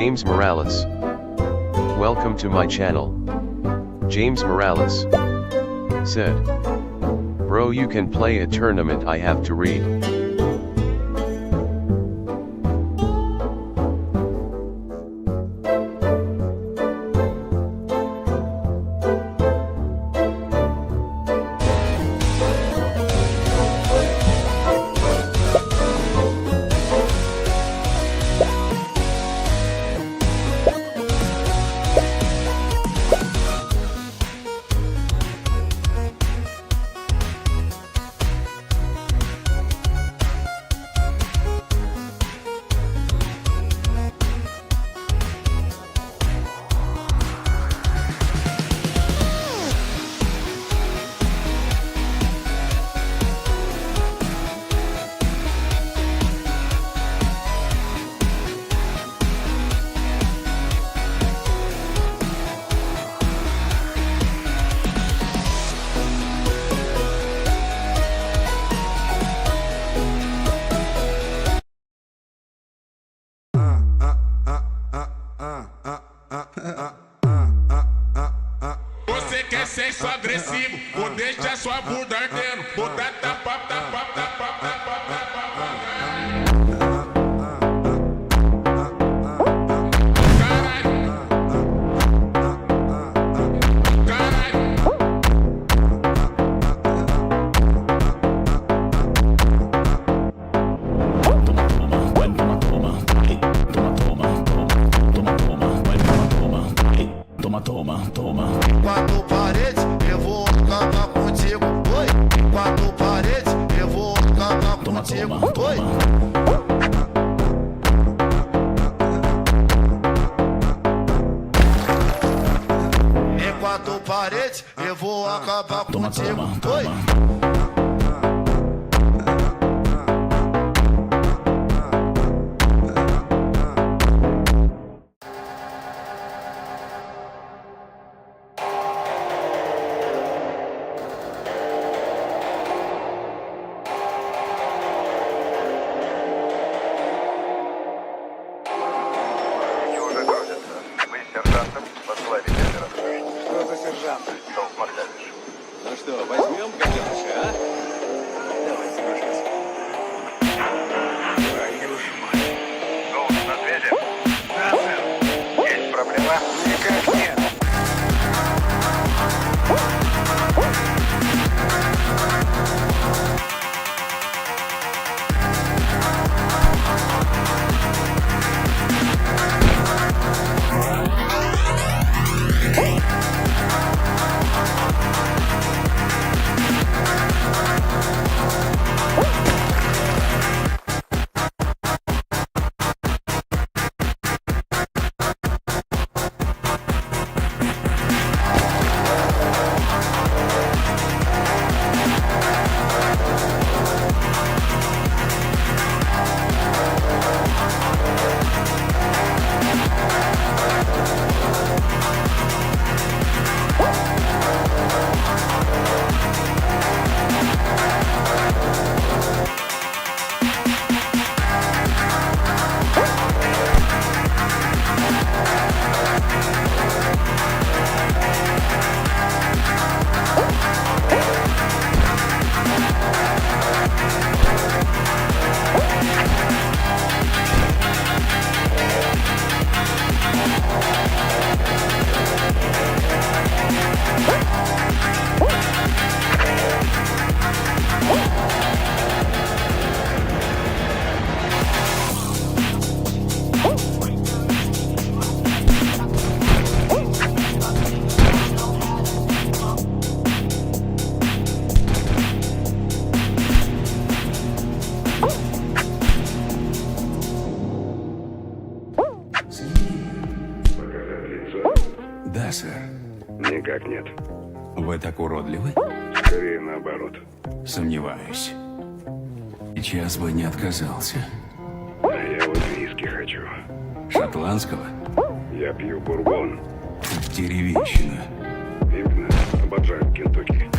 James Morales. Welcome to my channel. James Morales said, "Bro, you can play a tournament, I have to read." Você quer sexo agressivo, ou deixa sua bunda ardendo, ou Toma. Quatro paredes, eu vou acabar contigo. Oi. Quatro paredes, eu vou acabar contigo. Oi. Em quatro paredes, eu vou acabar contigo. Oi. Ну что, возьмем гаденыша, а? Давайте, пожалуйста. Твою ж мать. Голос на связи? Да, сэр. Есть проблема? Никак нет. Да, сэр. Никак нет. Вы так уродливы? Скорее наоборот. Сомневаюсь. Сейчас бы не отказался. А я вот виски хочу. Шотландского? Я пью бурбон. Деревенщина. Именно. Обожаю Кентукки.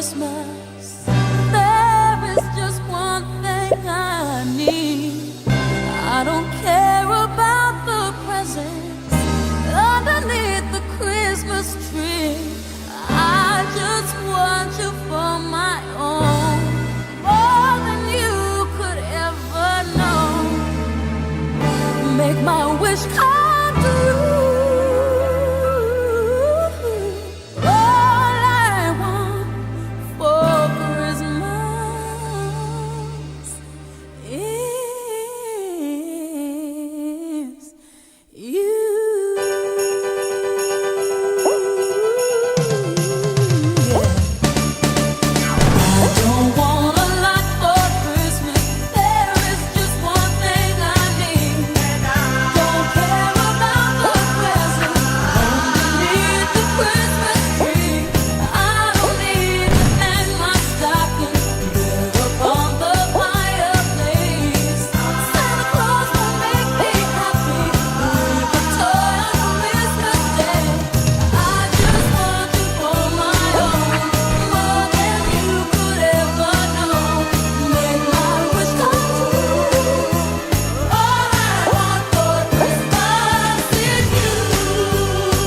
Christmas, there is just one thing I need. I don't care about the presents underneath the Christmas tree. I just want you for my own, more than you could ever know. Make my wish come true.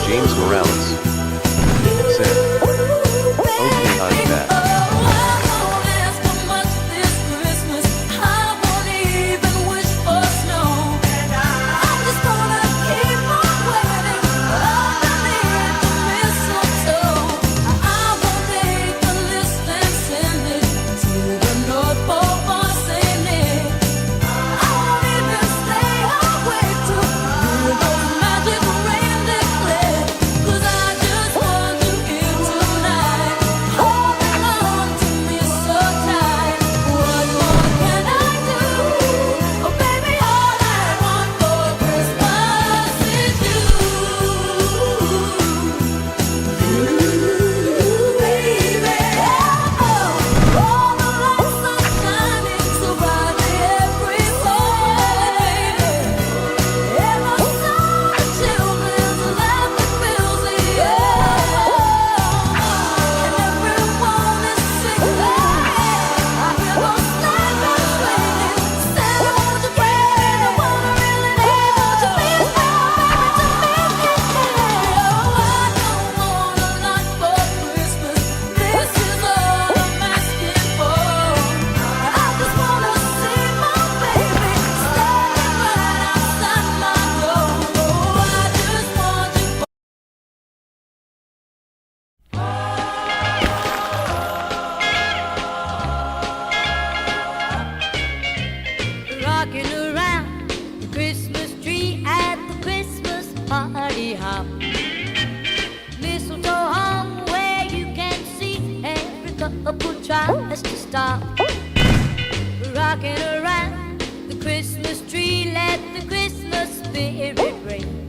James Morales said, "Okay, I'm back." Rocking around the Christmas tree at the Christmas party hop. Mistletoe hung where you can see every couple tries to stop. Rocking around the Christmas tree, let the Christmas spirit ring.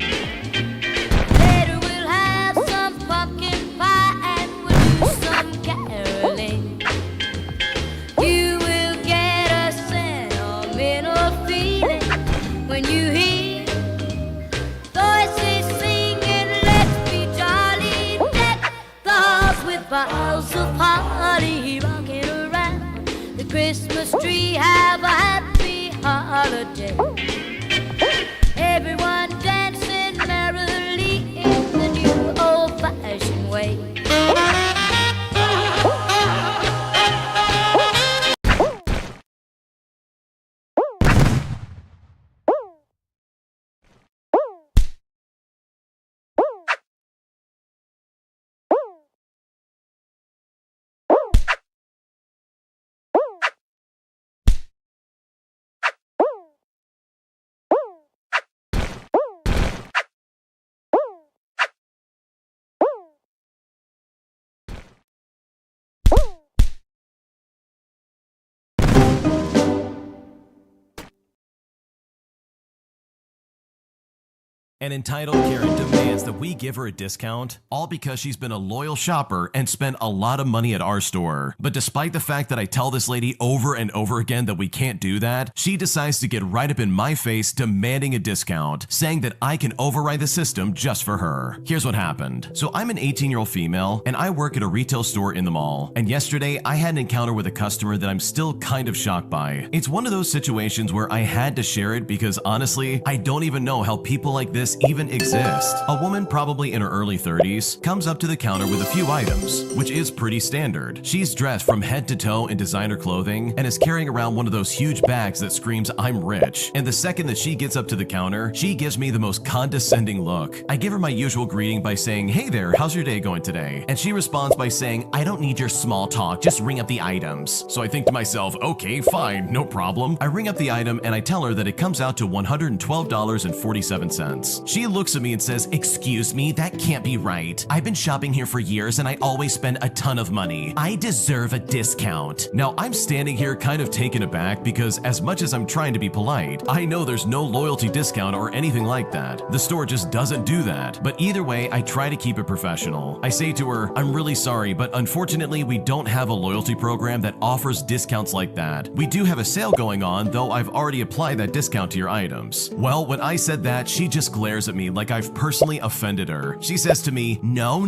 Later we'll have some pumpkin pie and we'll do some caroling. You will get a sentimental feeling when you hear voices singing, let's be jolly, deck the halls with boughs of holly. Rocking around the Christmas tree, have a happy holiday. Everyone dancing merrily in the new old-fashioned way. An entitled Karen demands that we give her a discount, all because she's been a loyal shopper and spent a lot of money at our store. But despite the fact that I tell this lady over and over again that we can't do that, she decides to get right up in my face demanding a discount, saying that I can override the system just for her. Here's what happened. So I'm an 18-year-old female, and I work at a retail store in the mall. And yesterday, I had an encounter with a customer that I'm still kind of shocked by. It's one of those situations where I had to share it because honestly, I don't even know how people like this even exist. A woman probably in her early 30s comes up to the counter with a few items, which is pretty standard. She's dressed from head to toe in designer clothing and is carrying around one of those huge bags that screams, "I'm rich." And the second that she gets up to the counter, she gives me the most condescending look. I give her my usual greeting by saying, "Hey there, how's your day going today?" And she responds by saying, "I don't need your small talk, just ring up the items." So I think to myself, okay, fine, no problem. I ring up the item and I tell her that it comes out to $112.47. She looks at me and says, "Excuse me, that can't be right. I've been shopping here for years and I always spend a ton of money. I deserve a discount." Now I'm standing here kind of taken aback because as much as I'm trying to be polite, I know there's no loyalty discount or anything like that. The store just doesn't do that. But either way, I try to keep it professional. I say to her, "I'm really sorry, but unfortunately we don't have a loyalty program that offers discounts like that. We do have a sale going on, though I've already applied that discount to your items." Well, when I said that, she just glares at me like I've personally offended her. She says to me, No,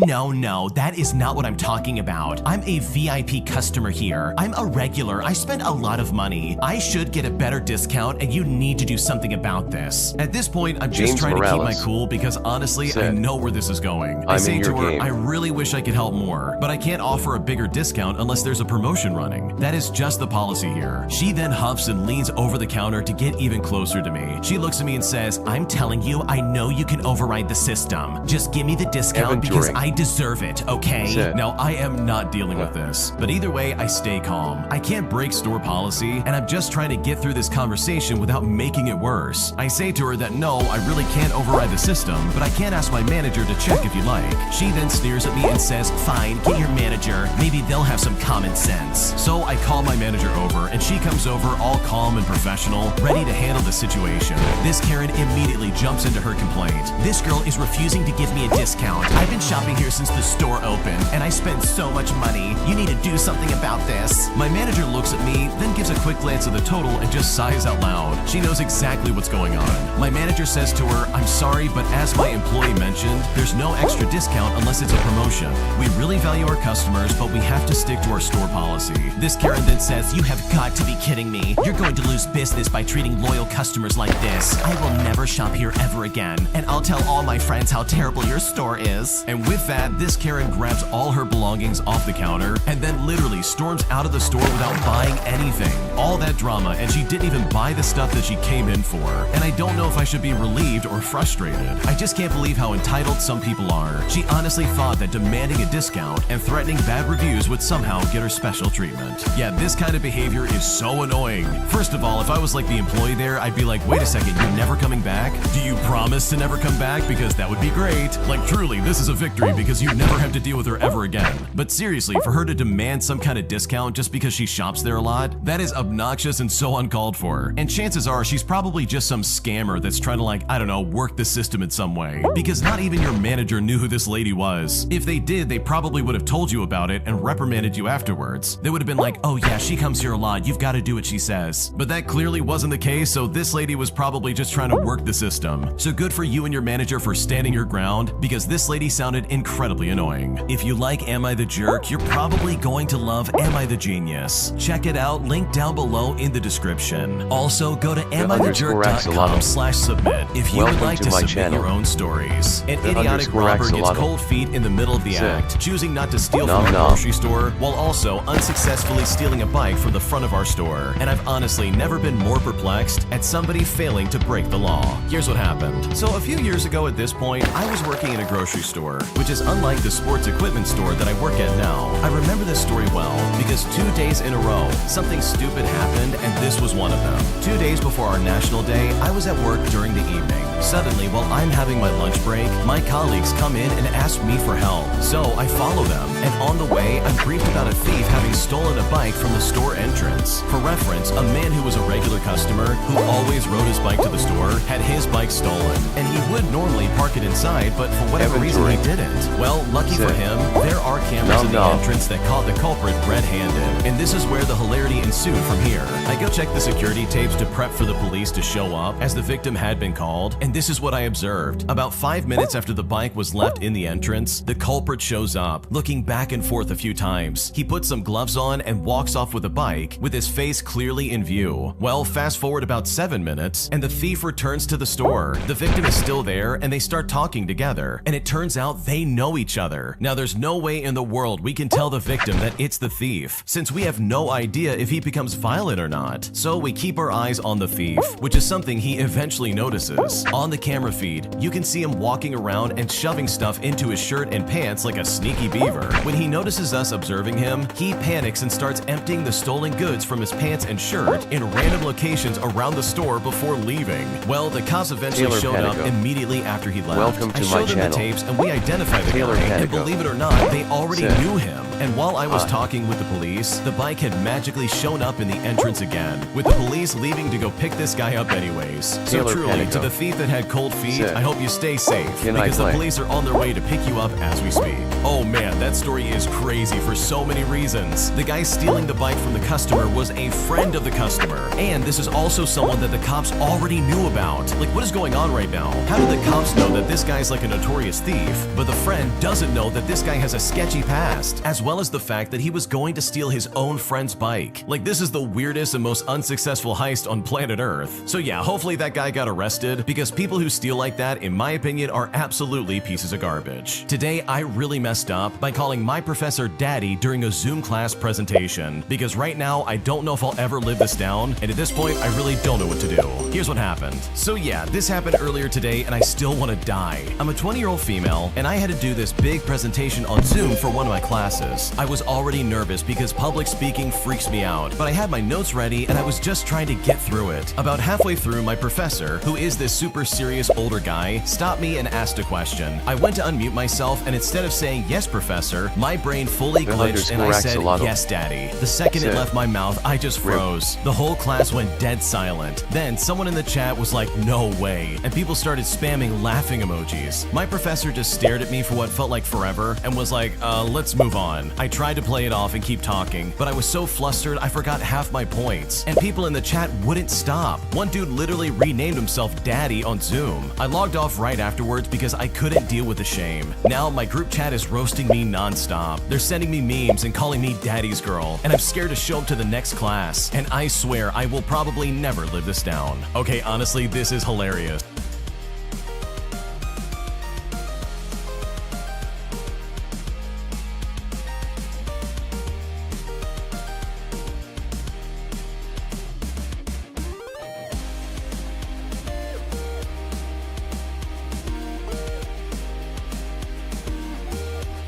that is not what I'm talking about. I'm a VIP customer here. I'm a regular. I spend a lot of money. I should get a better discount and you need to do something about this." At this point, I'm just James trying to keep my Morales cool because honestly, I said, know where this is going. I "I'm say in to your her, game." "I really wish I could help more, but I can't offer a bigger discount unless there's a promotion running. That is just the policy here." She then huffs and leans over the counter to get even closer to me. She looks at me and says, "I'm telling you, I know you can override the system. Just give me the discount Evan because Turing I deserve it, okay?" said, Now, I am not dealing with this, but either way, I stay calm. I can't break store policy, and I'm just trying to get through this conversation without making it worse. I say to her that no, I really can't override the system, but I can ask my manager to check if you like. She then sneers at me and says, "Fine, get your manager. Maybe they'll have some common sense." So I call my manager over, and she comes over all calm and professional, ready to handle the situation. This Karen immediately jumps into her complaint. "This girl is refusing to give me a discount. I've been shopping here since the store opened, and I spend so much money. You need to do something about this." My manager looks at me, then gives a quick glance at the total and just sighs out loud. She knows exactly what's going on. My manager says to her, "I'm sorry, but as my employee mentioned, there's no extra discount unless it's a promotion. We really value our customers, but we have to stick to our store policy." This Karen then says, "You have got to be kidding me. You're going to lose business by treating loyal customers like this. I will never shop here ever again, and I'll tell all my friends how terrible your store is." And with that, this Karen grabs all her belongings off the counter and then literally storms out of the store without buying anything. All that drama, and she didn't even buy the stuff that she came in for. And I don't know if I should be relieved or frustrated. I just can't believe how entitled some people are. She honestly thought that demanding a discount and threatening bad reviews would somehow get her special treatment. Yeah, this kind of behavior is so annoying. First of all, if I was like the employee there, I'd be like, "Wait a second, you're never coming back? Do you promise to never come back? Because that would be great. Like truly, this is a victory because you never have to deal with her ever again." But seriously, for her to demand some kind of discount just because she shops there a lot, that is obnoxious and so uncalled for. And chances are she's probably just some scammer that's trying to I don't know, work the system in some way. Because not even your manager knew who this lady was. If they did, they probably would have told you about it and reprimanded you afterwards. They would have been like, "Oh yeah, she comes here a lot, you've got to do what she says." But that clearly wasn't the case, so this lady was probably just trying to work the system. So good for you and your manager for standing your ground, because this lady sounded incredibly annoying. If you like Am I the Jerk, you're probably going to love Am I the Genius. Check it out, link down below in the description. Also, go to amithejerk.com/submit if you would Welcome like to to my submit channel. your own stories. An The idiotic underscore robber gets axolotl cold feet in the middle of the said, act, choosing not to steal Nom from our nom. grocery store while also unsuccessfully stealing a bike from the front of our store. And I've honestly never been more perplexed at somebody failing to break the law. Here's what happened. So a few years ago at this point, I was working in a grocery store, which is unlike the sports equipment store that I work at now. I remember this story well because 2 days in a row, something stupid happened, and this was one of them. 2 days before our National Day, I was at work during the evening. Suddenly, while I'm having my lunch break, my colleagues come in and ask me for help. So I follow them, and on the way, I'm briefed about a thief having stolen a bike from the store entrance. For reference, a man who was a regular customer, who always rode his bike to the store, had his bike stolen. and he would normally park it inside, but for whatever Evan reason he Turing. didn't. Well, lucky for Sid. him, there are cameras in the entrance that caught the culprit red-handed, and this is where the hilarity ensued from here. I go check the security tapes to prep for the police to show up, as the victim had been called, and this is what I observed. About 5 minutes after the bike was left in the entrance, the culprit shows up, looking back and forth a few times. He puts some gloves on and walks off with the bike, with his face clearly in view. Well, fast forward about 7 minutes, and the thief returns to the store. The victim is still there, and they start talking together, and it turns out they know each other. Now, there's no way in the world we can tell the victim that it's the thief, since we have no idea if he becomes violent or not. So we keep our eyes on the thief, which is something he eventually notices. On the camera feed, you can see him walking around and shoving stuff into his shirt and pants like a sneaky beaver. When he notices us observing him, he panics and starts emptying the stolen goods from his pants and shirt in random locations around the store before leaving. Well, the cops eventually Taylor showed up Panico. immediately after he left. Welcome to I my showed them channel. the tapes and we identified the Taylor guy, and Panico. believe it or not, they already Sid. knew him. And while I was Hi. talking with the police, the bike had magically shown up in the entrance again, with the police leaving to go pick this guy up anyways. So Taylor truly, Panico. to the thief that had cold feet, Sid. I hope you stay safe, Can I because the play? police are on their way to pick you up as we speak. Oh man, that story is crazy for so many reasons. The guy stealing the bike from the customer was a friend of the customer, and this is also someone that the cops already knew about. Like, what is going on right now? How do the cops know that this guy's like a notorious thief, but the friend doesn't know that this guy has a sketchy past, as well as the fact that he was going to steal his own friend's bike? Like, this is the weirdest and most unsuccessful heist on planet Earth. So yeah, hopefully that guy got arrested, because people who steal like that, in my opinion, are absolutely pieces of garbage. Today, I really messed up by calling my professor Daddy during a Zoom class presentation, because right now, I don't know if I'll ever live this down, and at this point, I really don't know what to do. Here's what happened. So yeah, this happened earlier today, and I still want to die. I'm a 20-year-old female, and I had to do this big presentation on Zoom for one of my classes. I was already nervous because public speaking freaks me out, but I had my notes ready, and I was just trying to get through it. About halfway through, my professor, who is this super serious older guy, stopped me and asked a question. I went to unmute myself, and instead of saying, "Yes, professor," my brain fully glitched, and I said, Axolotl. "Yes, Daddy." The second it Sid. left my mouth, I just Rip. froze. The whole class went dead silent. Then someone in the chat was like, "No way," and people started spamming laughing emojis. My professor just stared at me for what felt like forever and was like, let's move on. I tried to play it off and keep talking, but I was so flustered I forgot half my points, and people in the chat wouldn't stop. One dude literally renamed himself Daddy on Zoom. I logged off right afterwards because I couldn't deal with the shame. Now my group chat is roasting me nonstop. They're sending me memes and calling me Daddy's girl, and I'm scared to show up to the next class, and I swear I will probably never live this down. Okay, honestly, this is hilarious.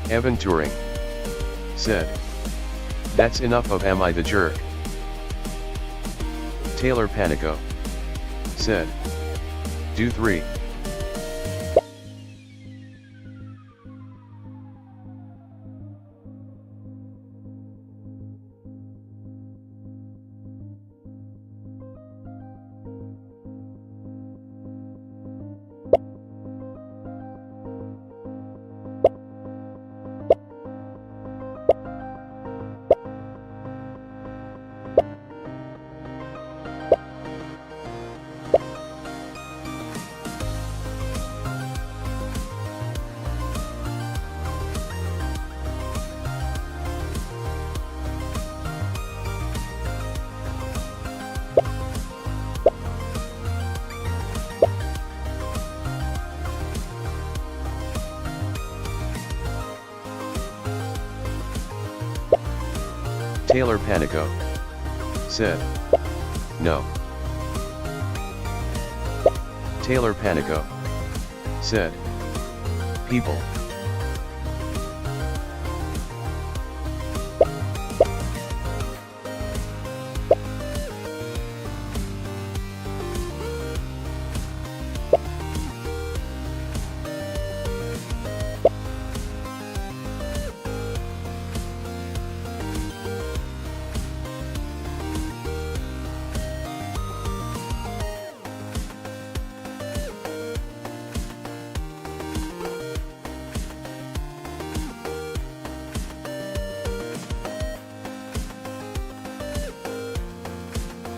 Evan Turing said, "That's enough of Am I the Jerk?" Taylor Panico said, "Do 3. Taylor Panico said, "No." Taylor Panico said, "People."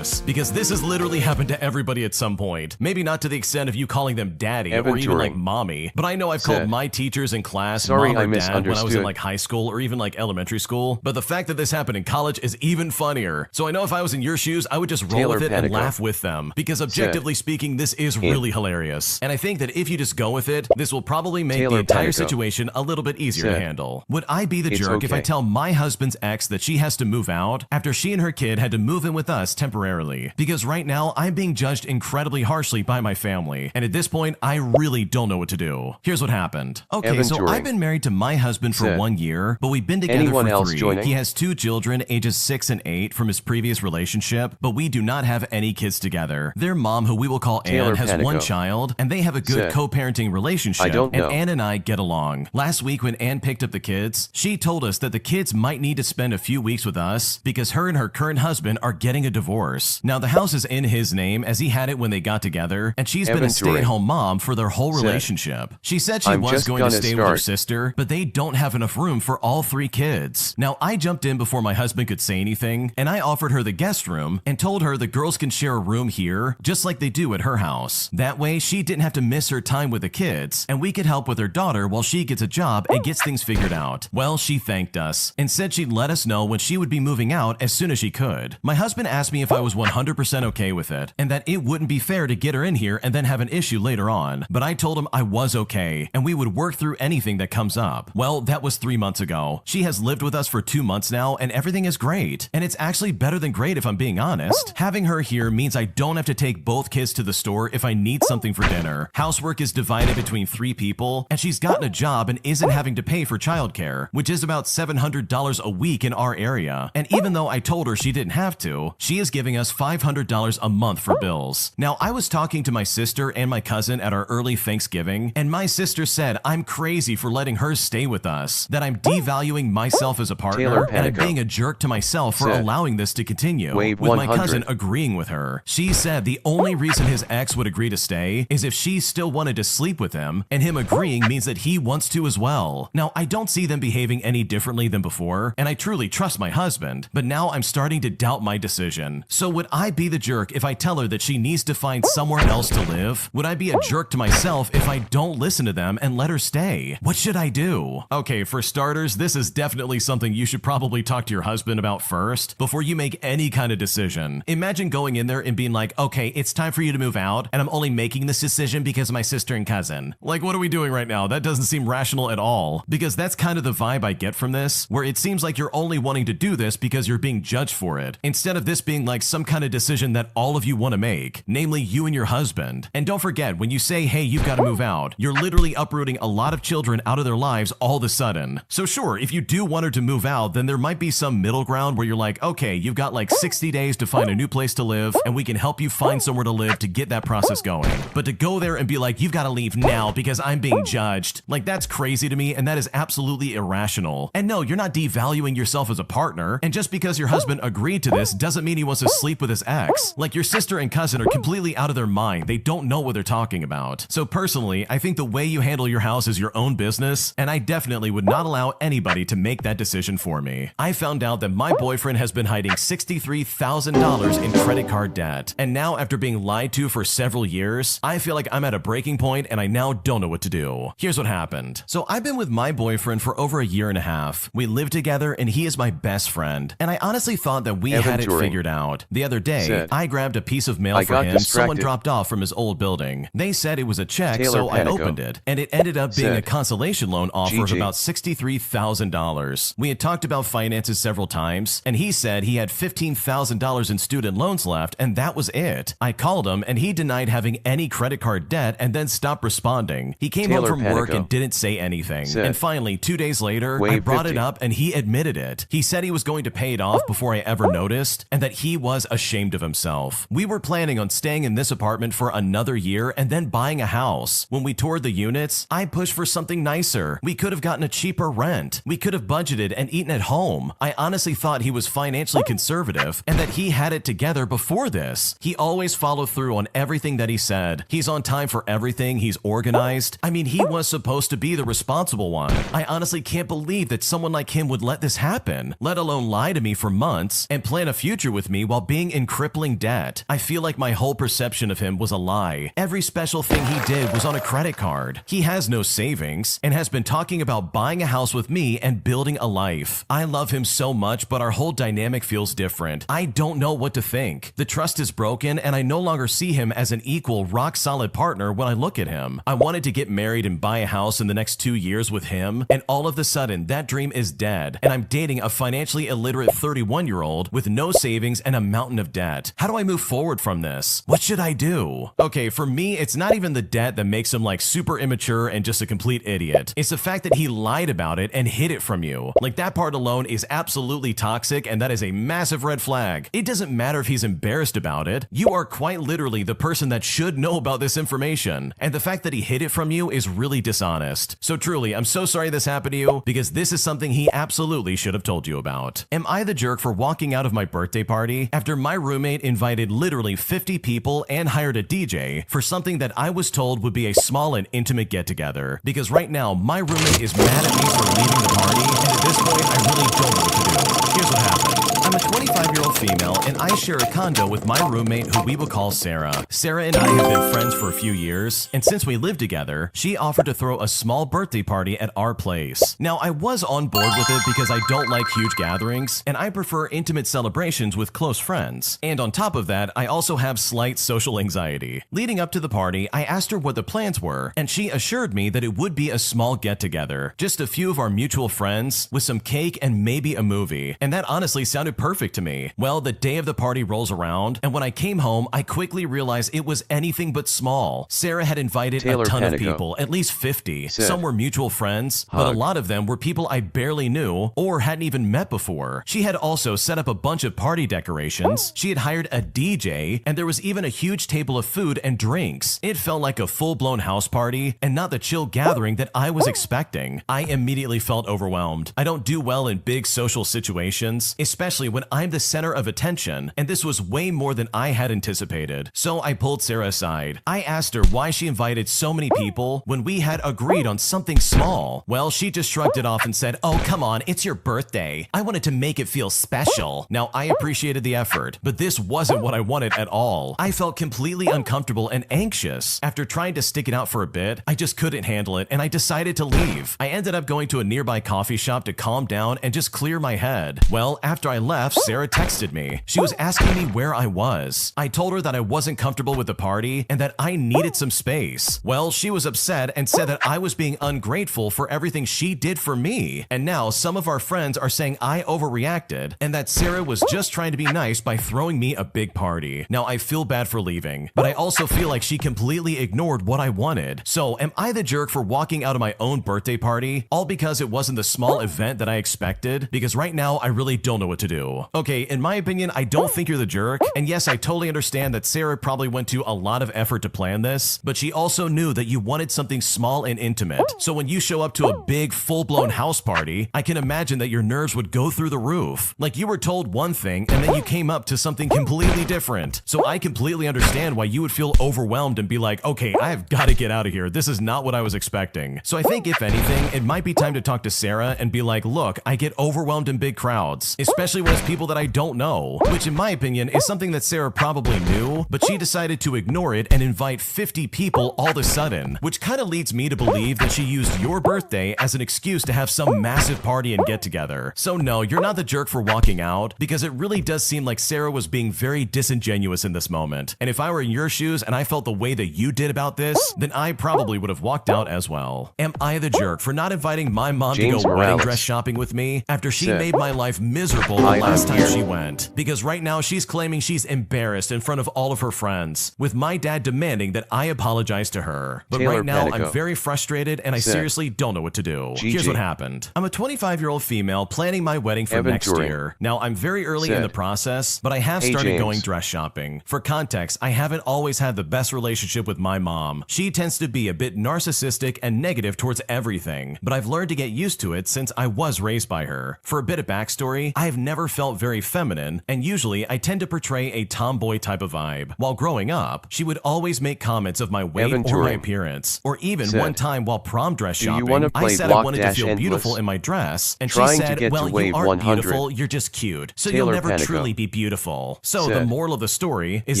this, because this has literally happened to everybody at some point. Maybe not to the extent of you calling them daddy Evan or even like Turing mommy, but I know I've said, called my teachers in class "Sorry, mom or I dad when I was in misunderstood." like high school or even like elementary school. But the fact that this happened in college is even funnier. So I know if I was in your shoes, I would just roll Taylor with it and Panico laugh with them, because objectively speaking, this is really hilarious. And I think that if you just go with it, this will probably make Taylor the entire Panico situation a little bit easier to said, handle. Would I be the "It's jerk if I okay. tell my husband's ex that she has to move out after she and her kid had to move in with us temporarily? Because right now I'm being judged incredibly harshly by my family, and at this point I really don't know what to do. Here's what happened. Okay, Evan so Turing I've been married to my husband for said, 1 year, but we've been together "Anyone for else 3. joining?" He has 2 children, ages 6 and 8, from his previous relationship, but we do not have any kids together. Their mom, who we will call Taylor Ann, has Panico 1 child, and they have a good said, co-parenting relationship, "I don't and know." Ann and I get along. Last week when Ann picked up the kids, she told us that the kids might need to spend a few weeks with us because her and her current husband are getting a divorce. Now the house is in his name as he had it when they got together, and she's been Evan a stay-at-home mom for their whole said, relationship. She said she "I'm was just going to gonna stay with her start." sister, but they don't have enough room for all 3 kids. Now I jumped in before my husband could say anything, and I offered her the guest room and told her the girls can share a room here just like they do at her house. That way she didn't have to miss her time with the kids, and we could help with her daughter while she gets a job and gets things figured out. Well, she thanked us and said she'd let us know when she would be moving out as soon as she could. My husband asked me if I was 100% okay with it, and that it wouldn't be fair to get her in here and then have an issue later on, but I told him I was okay, and we would work through anything that comes up. Well, that was 3 months ago. She has lived with us for 2 months now, and everything is great. And it's actually better than great if I'm being honest. Having her here means I don't have to take both kids to the store if I need something for dinner. Housework is divided between 3 people, and she's gotten a job and isn't having to pay for childcare, which is about $700 a week in our area. And even though I told her she didn't have to, she is giving us $500 a month for bills. Now, I was talking to my sister and my cousin at our early Thanksgiving, and my sister said I'm crazy for letting her stay with us, that I'm devaluing myself as a partner, Taylor and I'm Panico being a jerk to myself for said, allowing this to continue, "Wave with my 100. cousin agreeing with her. She said the only reason his ex would agree to stay is if she still wanted to sleep with him, and him agreeing means that he wants to as well. Now, I don't see them behaving any differently than before, and I truly trust my husband, but now I'm starting to doubt my decision. So would I be the jerk if I tell her that she needs to find somewhere else to live? Would I be a jerk to myself if I don't listen to them and let her stay? What should I do?" Okay, for starters, this is definitely something you should probably talk to your husband about first before you make any kind of decision. Imagine going in there and being like, "Okay, it's time for you to move out, and I'm only making this decision because of my sister and cousin." Like, what are we doing right now? That doesn't seem rational at all, because that's kind of the vibe I get from this, where it seems like you're only wanting to do this because you're being judged for it, instead of this being like some kind of decision that all of you want to make, namely you and your husband. And don't forget, when you say, "Hey, you've got to move out," you're literally uprooting a lot of children out of their lives all of a sudden. So sure, if you do want her to move out, then there might be some middle ground where you're like, "Okay, you've got like 60 days to find a new place to live, and we can help you find somewhere to live to get that process going." But to go there and be like, "You've got to leave now because I'm being judged," like, that's crazy to me, and that is absolutely irrational. And no, you're not devaluing yourself as a partner, and just because your husband agreed to this doesn't mean he wants to sleep with his ex. Like, your sister and cousin are completely out of their mind. They don't know what they're talking about. So personally, I think the way you handle your house is your own business, and I definitely would not allow anybody to make that decision for me. I found out that my boyfriend has been hiding $63,000 in credit card debt, and now after being lied to for several years, I feel like I'm at a breaking point and I now don't know what to do. Here's what happened. So I've been with my boyfriend for over a year and a half. We live together and he is my best friend, and I honestly thought that we Evan had it Turing figured out. The other day, said, I grabbed a piece of mail "I for got him someone distracted." dropped off from his old building. They said it was a check, Taylor so I Panico opened it, and it ended up being a said, consolation loan offer of "GG." about $63,000. We had talked about finances several times, and he said he had $15,000 in student loans left, and that was it. I called him, and he denied having any credit card debt and then stopped responding. He came Taylor home from work Panico and didn't say anything. said, And finally, 2 days later, I "Wave brought 50. it up, and he admitted it. He said he was going to pay it off before I ever noticed, and that he was ashamed of himself. We were planning on staying in this apartment for another year and then buying a house. When we toured the units, I pushed for something nicer. We could have gotten a cheaper rent. We could have budgeted and eaten at home. I honestly thought he was financially conservative and that he had it together before this. He always followed through on everything that he said. He's on time for everything. He's organized. I mean, he was supposed to be the responsible one. I honestly can't believe that someone like him would let this happen, let alone lie to me for months and plan a future with me while being in crippling debt. I feel like my whole perception of him was a lie. Every special thing he did was on a credit card. He has no savings and has been talking about buying a house with me and building a life. I love him so much, but our whole dynamic feels different. I don't know what to think. The trust is broken and I no longer see him as an equal, rock-solid partner when I look at him. I wanted to get married and buy a house in the next 2 years with him, and all of a sudden, that dream is dead, and I'm dating a financially illiterate 31-year-old with no savings and a mountain of debt. How do I move forward from this? What should I do? Okay, for me, it's not even the debt that makes him like super immature and just a complete idiot. It's the fact that he lied about it and hid it from you. Like, that part alone is absolutely toxic, and that is a massive red flag. It doesn't matter if he's embarrassed about it. You are quite literally the person that should know about this information, and the fact that he hid it from you is really dishonest. So truly, I'm so sorry this happened to you, because this is something he absolutely should have told you about. Am I the jerk for walking out of my birthday party after my roommate invited literally 50 people and hired a DJ for something that I was told would be a small and intimate get-together? Because right now, my roommate is mad at me for leaving the party, and at this point, I really don't know what to do. Here's what happened. I'm a 25-year-old female, and I share a condo with my roommate who we will call Sarah. Sarah and I have been friends for a few years, and since we live together, she offered to throw a small birthday party at our place. Now, I was on board with it because I don't like huge gatherings, and I prefer intimate celebrations with close friends. And on top of that, I also have slight social anxiety. Leading up to the party, I asked her what the plans were, and she assured me that it would be a small get-together, just a few of our mutual friends, with some cake and maybe a movie. And that honestly sounded perfect to me. Well, the day of the party rolls around, and when I came home, I quickly realized it was anything but small. Sarah had invited Taylor a ton of Panico. people, at least 50. Sid. Some were mutual friends, but a Hug. lot of them were people I barely knew or hadn't even met before. She had also set up a bunch of party decorations. She had hired a DJ, and there was even a huge table of food and drinks. It felt like a full-blown house party and not the chill gathering that I was expecting. I immediately felt overwhelmed. I don't do well in big social situations, especially when I'm the center of attention, and this was way more than I had anticipated. So I pulled Sarah aside. I asked her why she invited so many people when we had agreed on something small. Well, she just shrugged it off and said, "Oh, come on, it's your birthday. I wanted to make it feel special." Now, I appreciated the effort, but this wasn't what I wanted at all. I felt completely uncomfortable and anxious. After trying to stick it out for a bit, I just couldn't handle it, and I decided to leave. I ended up going to a nearby coffee shop to calm down and just clear my head. Well, after I left, Sarah texted me. She was asking me where I was. I told her that I wasn't comfortable with the party and that I needed some space. Well, she was upset and said that I was being ungrateful for everything she did for me. And now some of our friends are saying I overreacted and that Sarah was just trying to be nice by throwing me a big party. Now, I feel bad for leaving, but I also feel like she completely ignored what I wanted. So, am I the jerk for walking out of my own birthday party, all because it wasn't the small event that I expected? Because right now, I really don't know what to do. Okay, in my opinion, I don't think you're the jerk, and yes, I totally understand that Sarah probably went to a lot of effort to plan this, but she also knew that you wanted something small and intimate. So when you show up to a big, full-blown house party, I can imagine that your nerves would go through the roof. Like you were told one thing, and then you came up to something completely different. So I completely understand why you would feel overwhelmed and be like, okay, I've got to get out of here. This is not what I was expecting. So I think if anything, it might be time to talk to Sarah and be like, look, I get overwhelmed in big crowds, especially when it's people that I don't know, which in my opinion is something that Sarah probably knew, but she decided to ignore it and invite 50 people all of a sudden, which kind of leads me to believe that she used your birthday as an excuse to have some massive party and get together. So no, you're not the jerk for walking out, because it really does seem like Sarah was being very disingenuous in this moment. And if I were in your shoes and I felt the way that you did about this, then I probably would have walked out as well. Am I the jerk for not inviting my mom James to go wedding Morales dress shopping with me after she said, made my life miserable the "Hi, I'm last time here." she went? Because right now she's claiming she's embarrassed in front of all of her friends, with my dad demanding that I apologize to her. But Taylor right now Panico I'm very frustrated and I said, seriously don't know what to do. GG. Here's what happened. I'm a 25-year-old female planning my wedding for Evan next Turing year. Now I'm very early in said, the process, but I have "Hey, started James. going dress shopping. For context, I haven't always had the best relationship with my mom. She tends to be a bit narcissistic and negative towards everything, but I've learned to get used to it since I was raised by her. For a bit of backstory, I have never felt very feminine feminine, and usually I tend to portray a tomboy type of vibe. While growing up, she would always make comments of my weight Evan or my Turing appearance, or even said, one time while prom dress "Do you shopping, wanna I play said I Block wanted to Dash feel Endless? beautiful in my dress, and she Trying to said, get to well, you wave aren't 100. beautiful, you're just cute, so Taylor you'll never Panico truly be beautiful. So the said, moral of the story is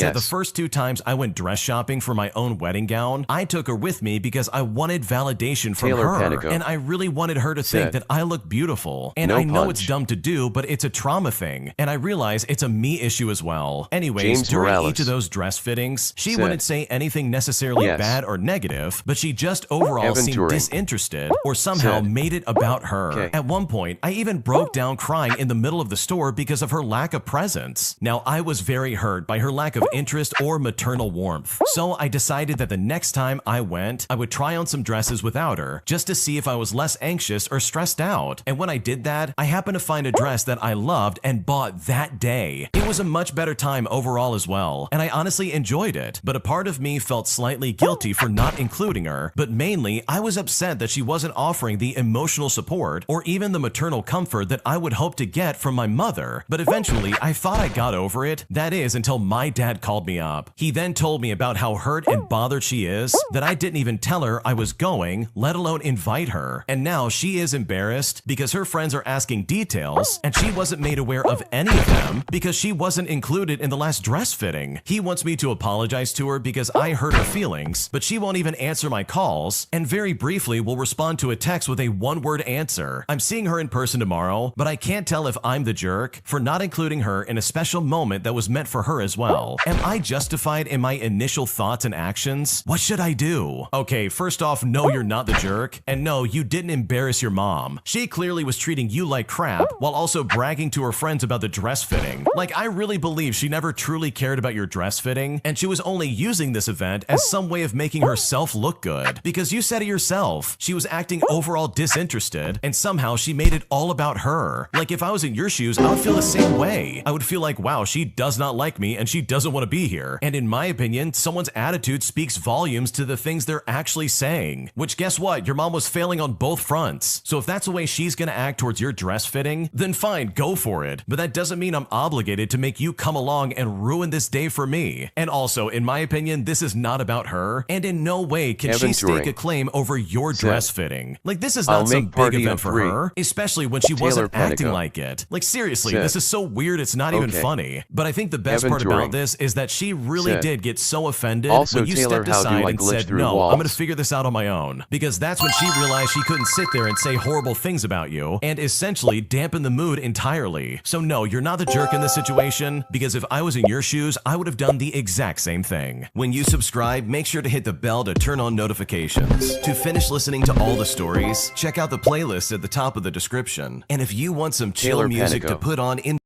that the yes. first 2 times I went dress shopping for my own wedding gown, I took her with me because I wanted validation from Taylor her, Panico and I really wanted her to think said, that I look beautiful. And no I know punch. it's dumb to do, but it's a trauma thing, and I realize it's a me issue as well. Anyways, James during Morales each of those dress fittings, she said, wouldn't say anything necessarily yes. bad or negative, but she just overall Evan seemed Turing disinterested or somehow said, made it about her. okay. At one point, I even broke down crying in the middle of the store because of her lack of presence. Now, I was very hurt by her lack of interest or maternal warmth, so I decided that the next time I went, I would try on some dresses without her, just to see if I was less anxious or stressed out. And when I did that, I happened to find a dress that I loved and bought that day. It was a much better time overall as well, and I honestly enjoyed it, but a part of me felt slightly guilty for not including her, but mainly I was upset that she wasn't offering the emotional support or even the maternal comfort that I would hope to get from my mother. But eventually, I thought I got over it, that is until my dad called me up. He then told me about how hurt and bothered she is, that I didn't even tell her I was going, let alone invite her, and now she is embarrassed because her friends are asking details, and she wasn't made aware of any of them because she wasn't included in the last dress fitting. He wants me to apologize to her because I hurt her feelings, but she won't even answer my calls, and very briefly will respond to a text with a one-word answer. I'm seeing her in person tomorrow, but I can't tell if I'm the jerk for not including her in a special moment that was meant for her as well. Am I justified in my initial thoughts and actions? What should I do? Okay, first off, no, you're not the jerk, and no, you didn't embarrass your mom. She clearly was treating you like crap while also bragging to her friends about the dress fitting. Like, I really believe she never truly cared about your dress fitting, and she was only using this event as some way of making herself look good. Because you said it yourself, she was acting overall disinterested, and somehow she made it all about her. Like, if I was in your shoes, I would feel the same way. I would feel like, wow, she does not like me and she doesn't want to be here. And in my opinion, someone's attitude speaks volumes to the things they're actually saying. Which, guess what? Your mom was failing on both fronts. So if that's the way she's gonna act towards your dress fitting, then fine, go for it. But that doesn't mean I'm obligated to make you come along and ruin this day for me. And also, in my opinion, this is not about her, and in no way can Evan she stake Turing a claim over your said, dress fitting. Like, this is I'll not some make big party event of for 3. her, especially when she Taylor wasn't acting Panico like it. Like, seriously, said, this is so weird, it's not even okay. funny. But I think the best Evan part about Turing this is that she really said, did get so offended also, when you Taylor, stepped how do aside I and glitch said, through no, walls? I'm gonna figure this out on my own. Because that's when she realized she couldn't sit there and say horrible things about you and essentially dampen the mood entirely. So no, you're not the jerk in this situation, because if I was in your shoes, I would have done the exact same thing. When you subscribe, make sure to hit the bell to turn on notifications. To finish listening to all the stories, check out the playlist at the top of the description. And if you want some chill Taylor music Panico to put on in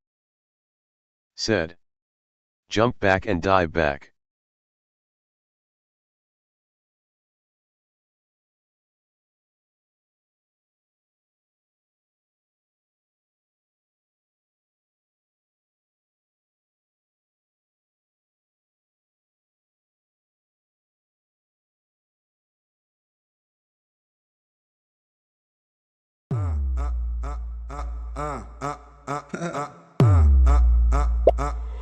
said, jump back and dive back.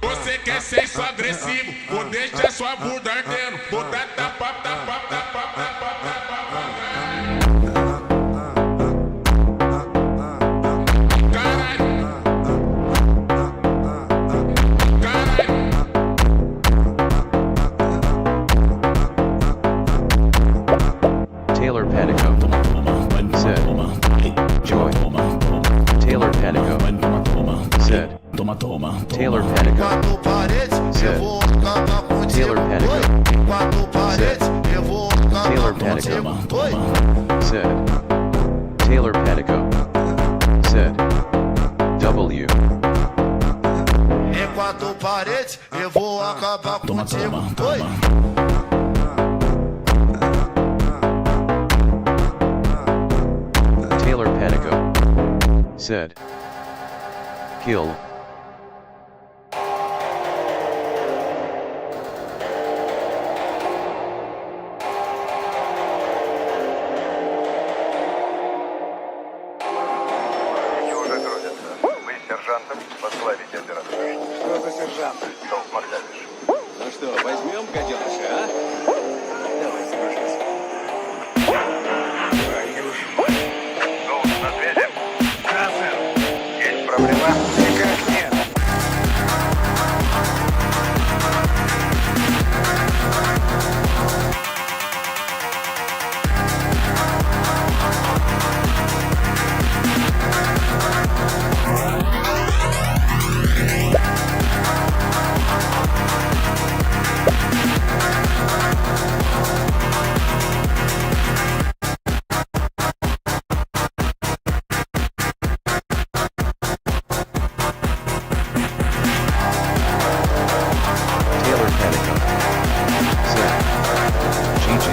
Você quer ser só agressivo, ou deixa sua bunda ardendo. Botar tapa, tapa, tapa, tapa, tapa. Caralho. Caralho. Taylor Panico said, joy. Taylor Panico said, Taylor Panico Quatro paredes, eu said, vou acabar contigo. Taylor Panico Oi, quatro paredes, eu vou Taylor acabar Panico contigo. Oi. said, Taylor Panico said, W. Em quatro paredes, eu vou acabar contigo. Oi. Taylor Panico said, kill. Они уже трудятся. Вы с сержантом возглавите операцию. за сержанта. Ну что, возьмем, гаденыша, а? Давай, сражайся. Должен на связи? Да, сэр. Есть проблема? Никак нет. Taylor Panico. Said. GG.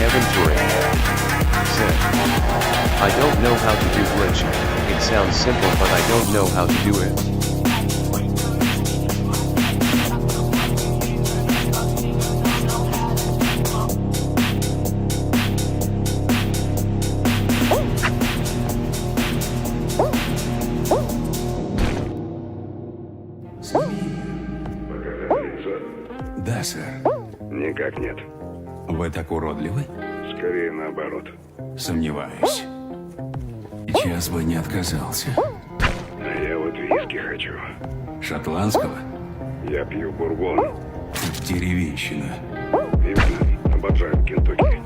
Evan Turing. Said. I don't know how to do glitch. It sounds simple but I don't know how to do it. Показать лицо? Да, сэр. Никак нет. Вы так уродливы? Скорее наоборот. Сомневаюсь. Сейчас бы не отказался. А я вот виски хочу. Шотландского? Я пью бурбон. Деревенщина. Именно. Обожаю Кентукки.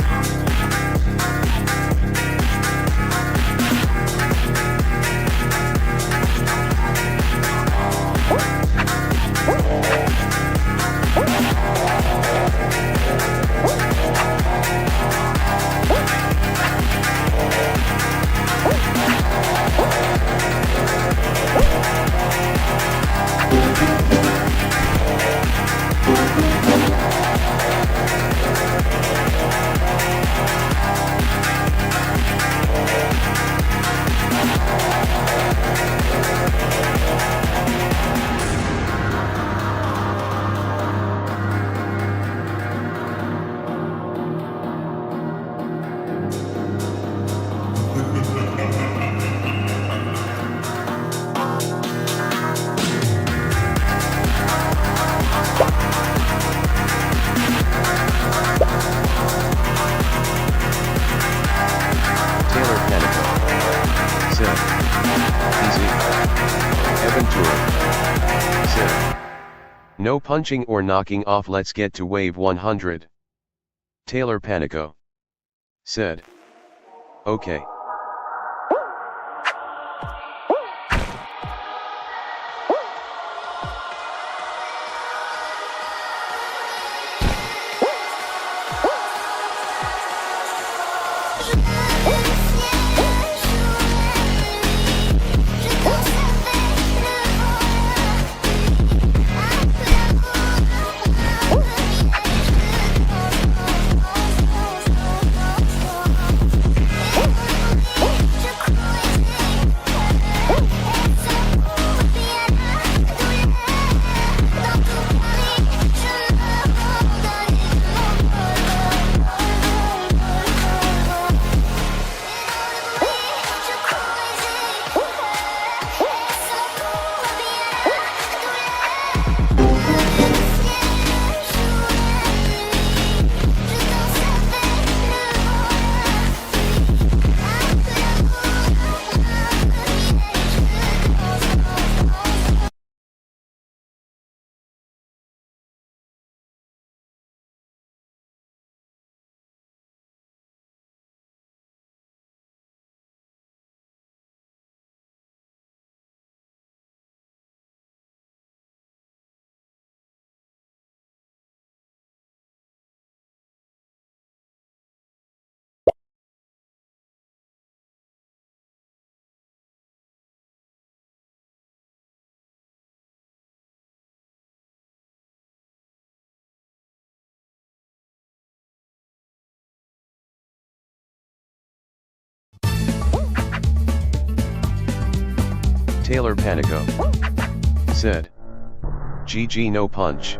Taylor Panico. Said. Easy. Evan Turing. Said. No punching or knocking off, let's get to wave 100. Taylor Panico. Said. Okay. Taylor Panico said, GG no punch.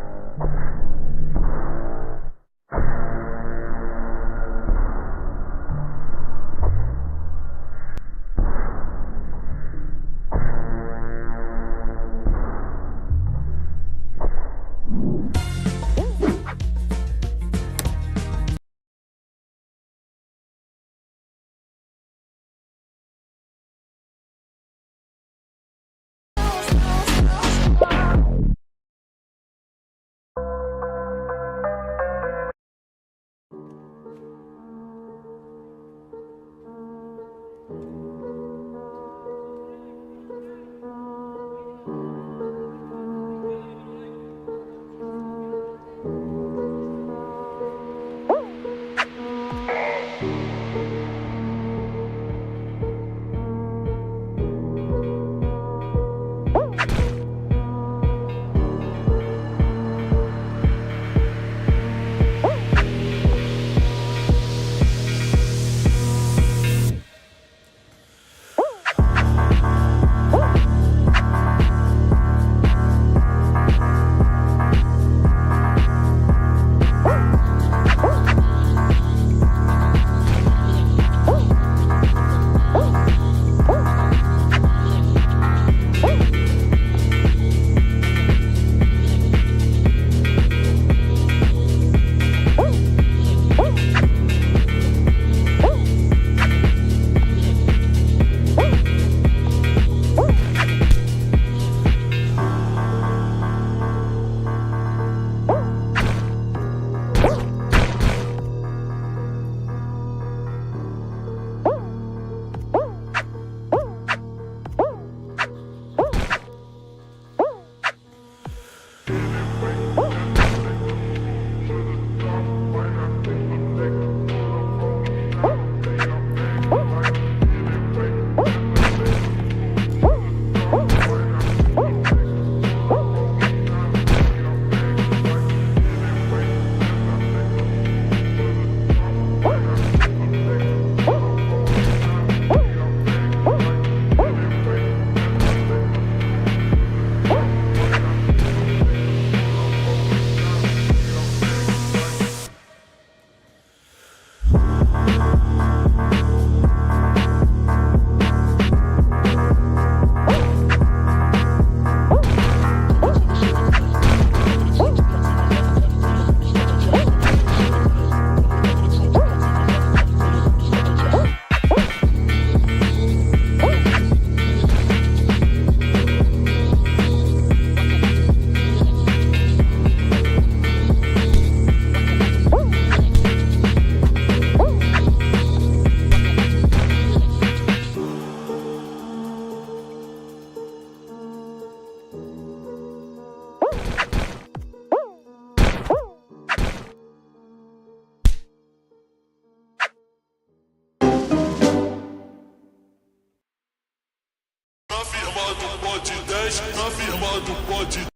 Na firma do Pod.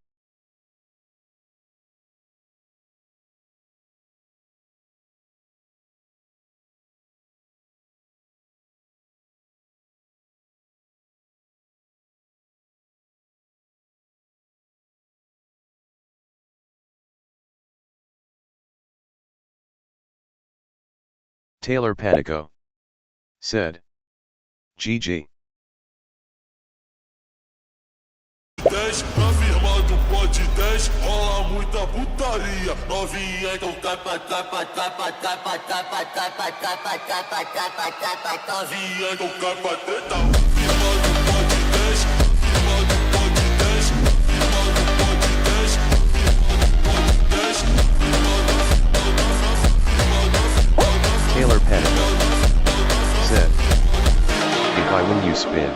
Taylor Panico said, GG. 10, na firma do Pod 10, rola muita putaria. Novinha, então capa, capa, capa, capa, capa, capa, capa, capa, capa, capa, novinha, então capa, treta. Firma do Pod 10, firma do Pod 10, firma do Pod 10, firma do Pod 10, Taylor Panico said, if I win you spin.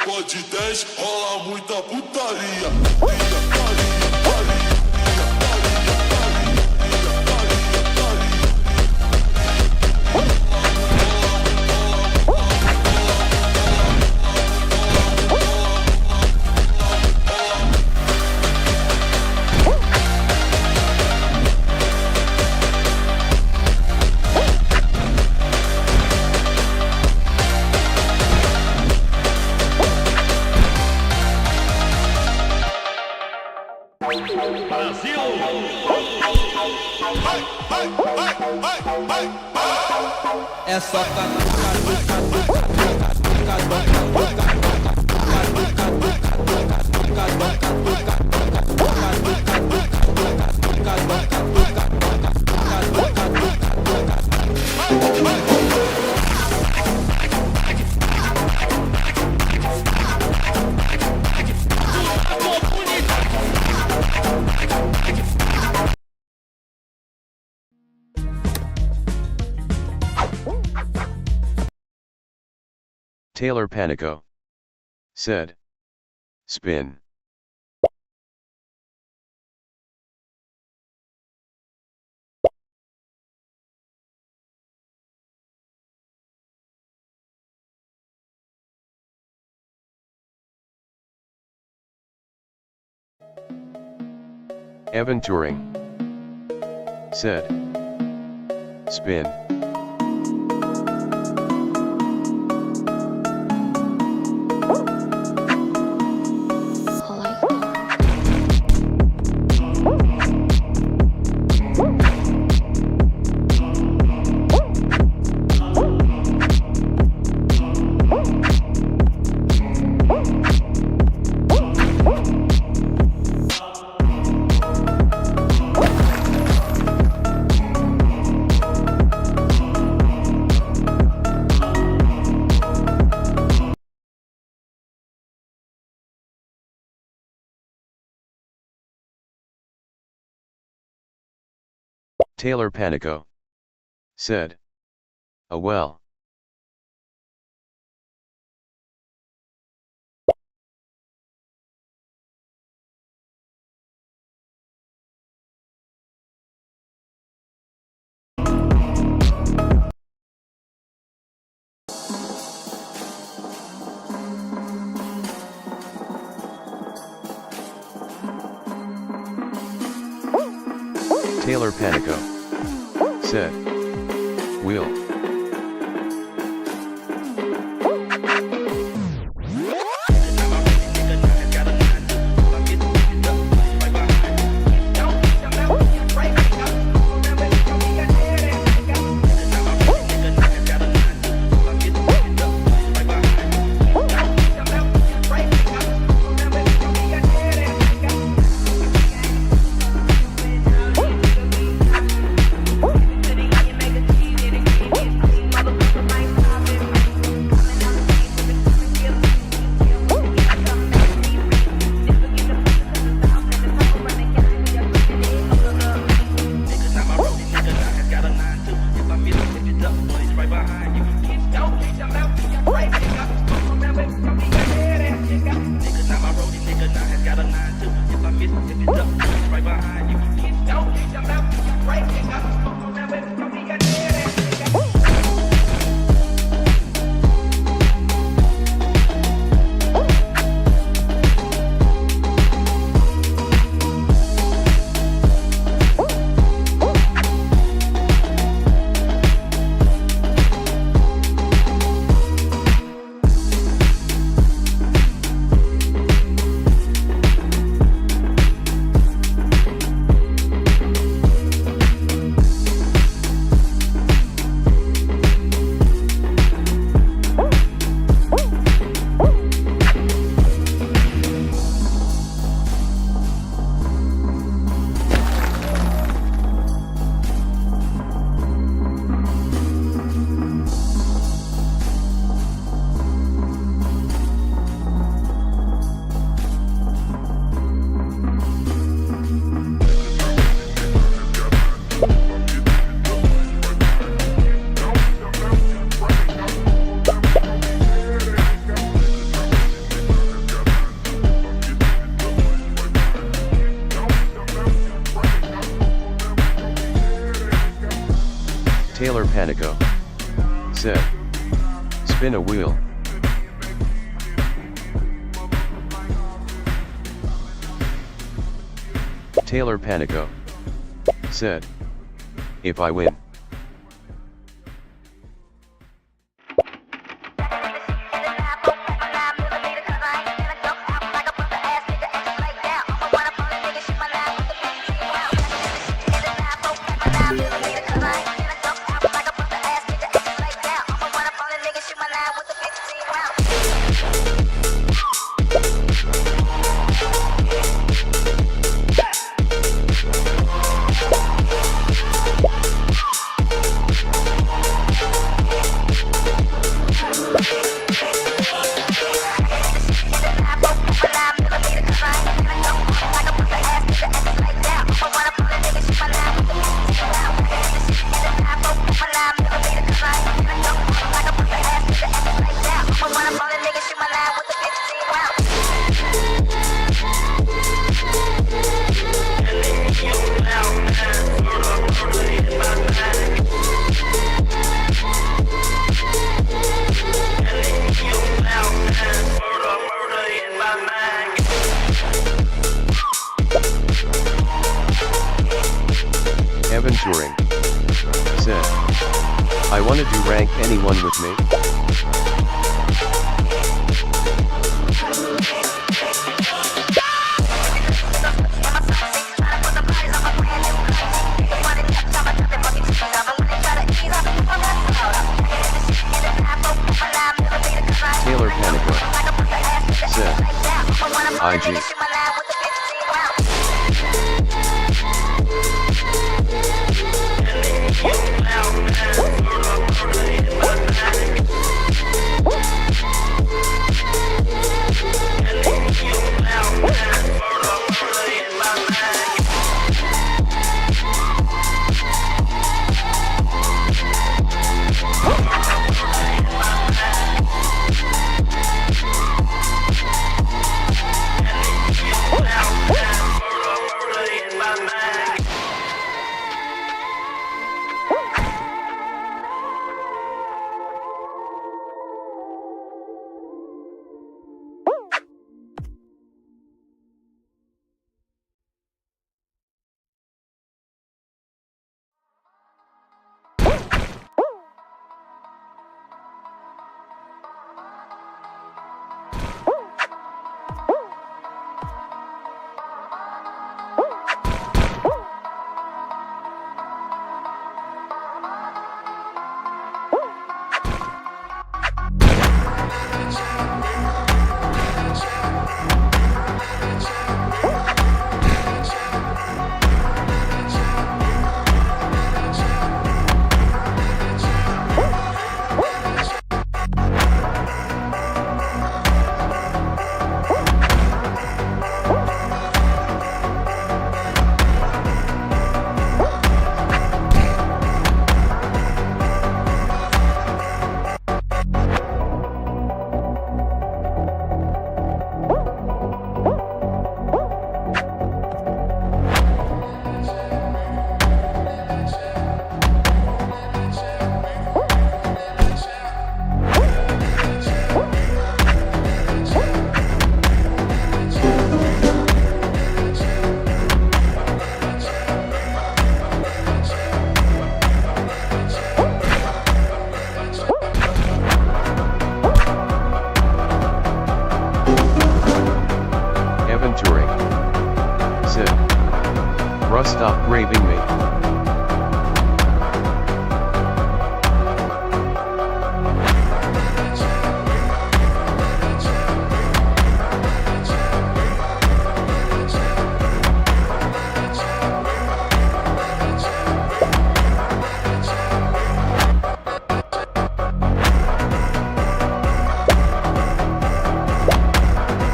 Pod 10, rola muita É só Taylor Panico said, spin. Evan Turing said, spin. Taylor Panico said, "Oh well." Taylor Panico said, "Will." Taylor Panico said, "Spin a wheel." Taylor Panico said, "If I win." I wanna do rank anyone with me? Taylor Panico said, IG. Stop raving me.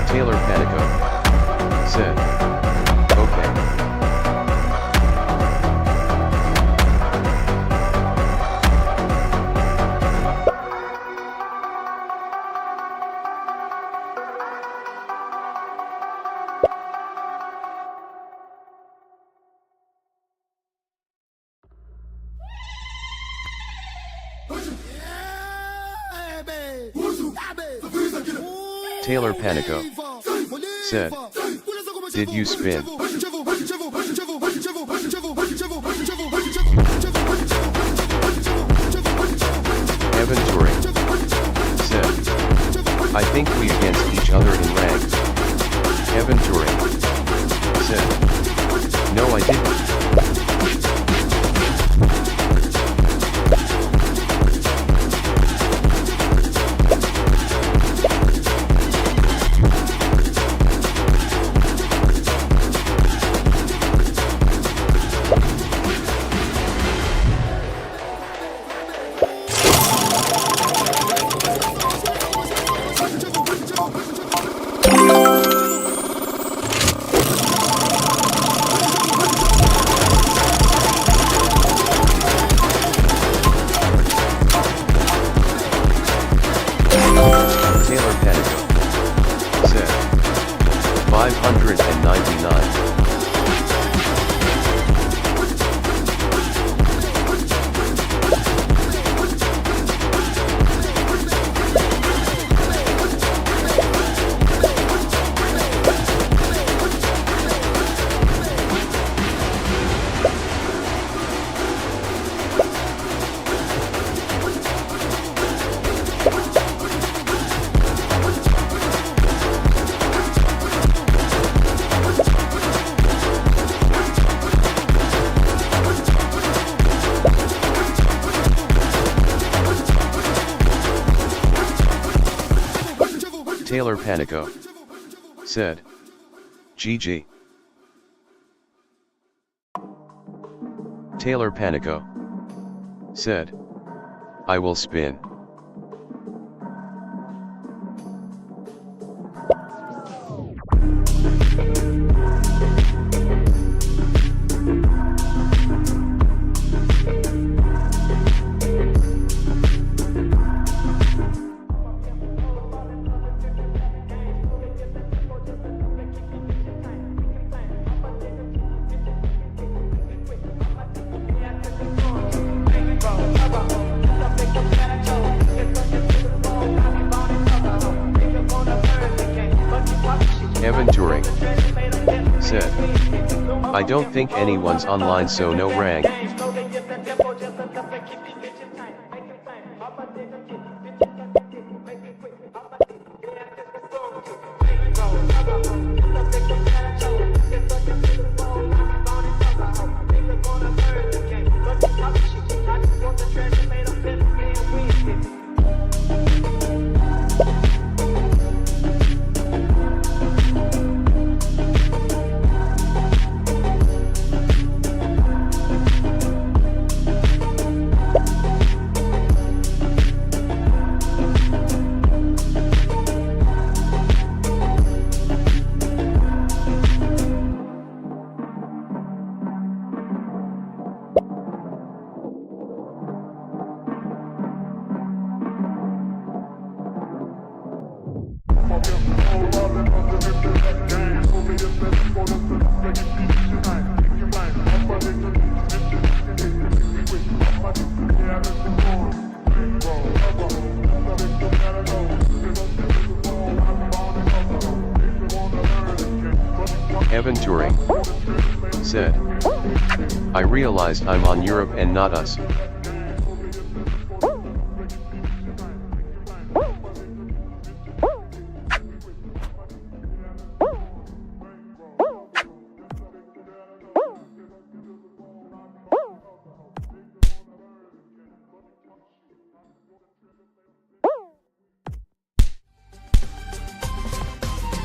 Taylor Panico said, okay. Taylor Panico said, did you spin? Evan Turing said, I think we against each other in rank. Evan Turing said, no I didn't. Taylor Panico said, GG. Taylor Panico said, I will spin. Evan Turing said, I don't think anyone's online, so no rank. Evan Turing said, I realized I'm on Europe and not us.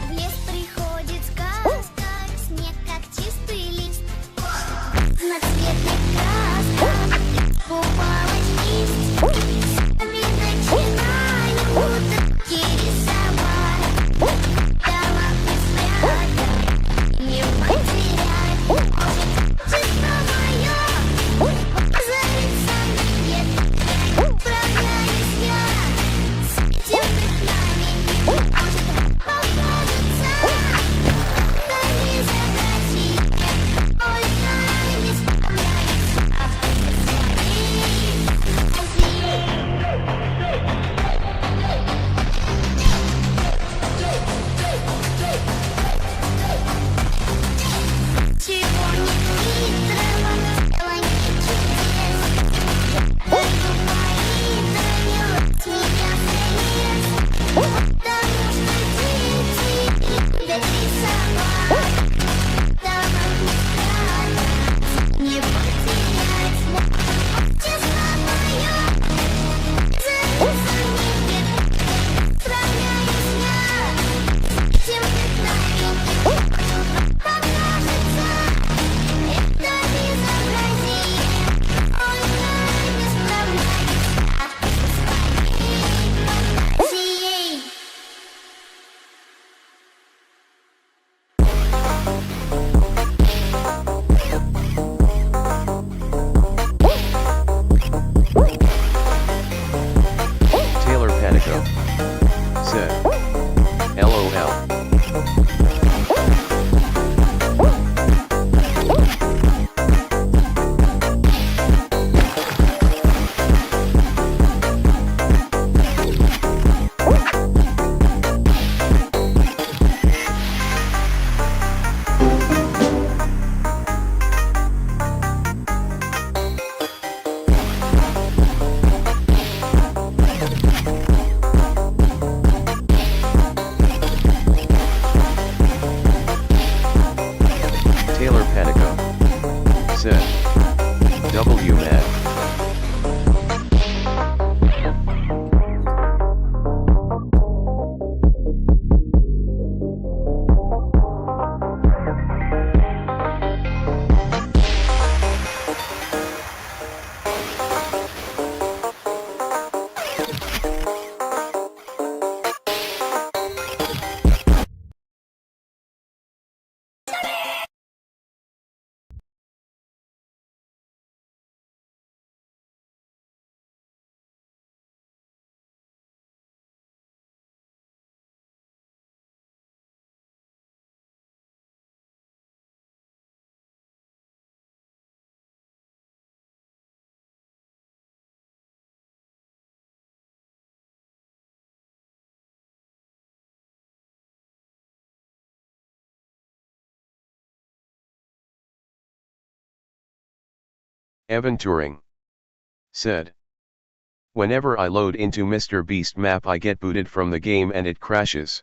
В лес приходит сказка, снег как чистый лист, на цветных красках. Evan Turing said, "Whenever I load into Mr. Beast map I get booted from the game and it crashes."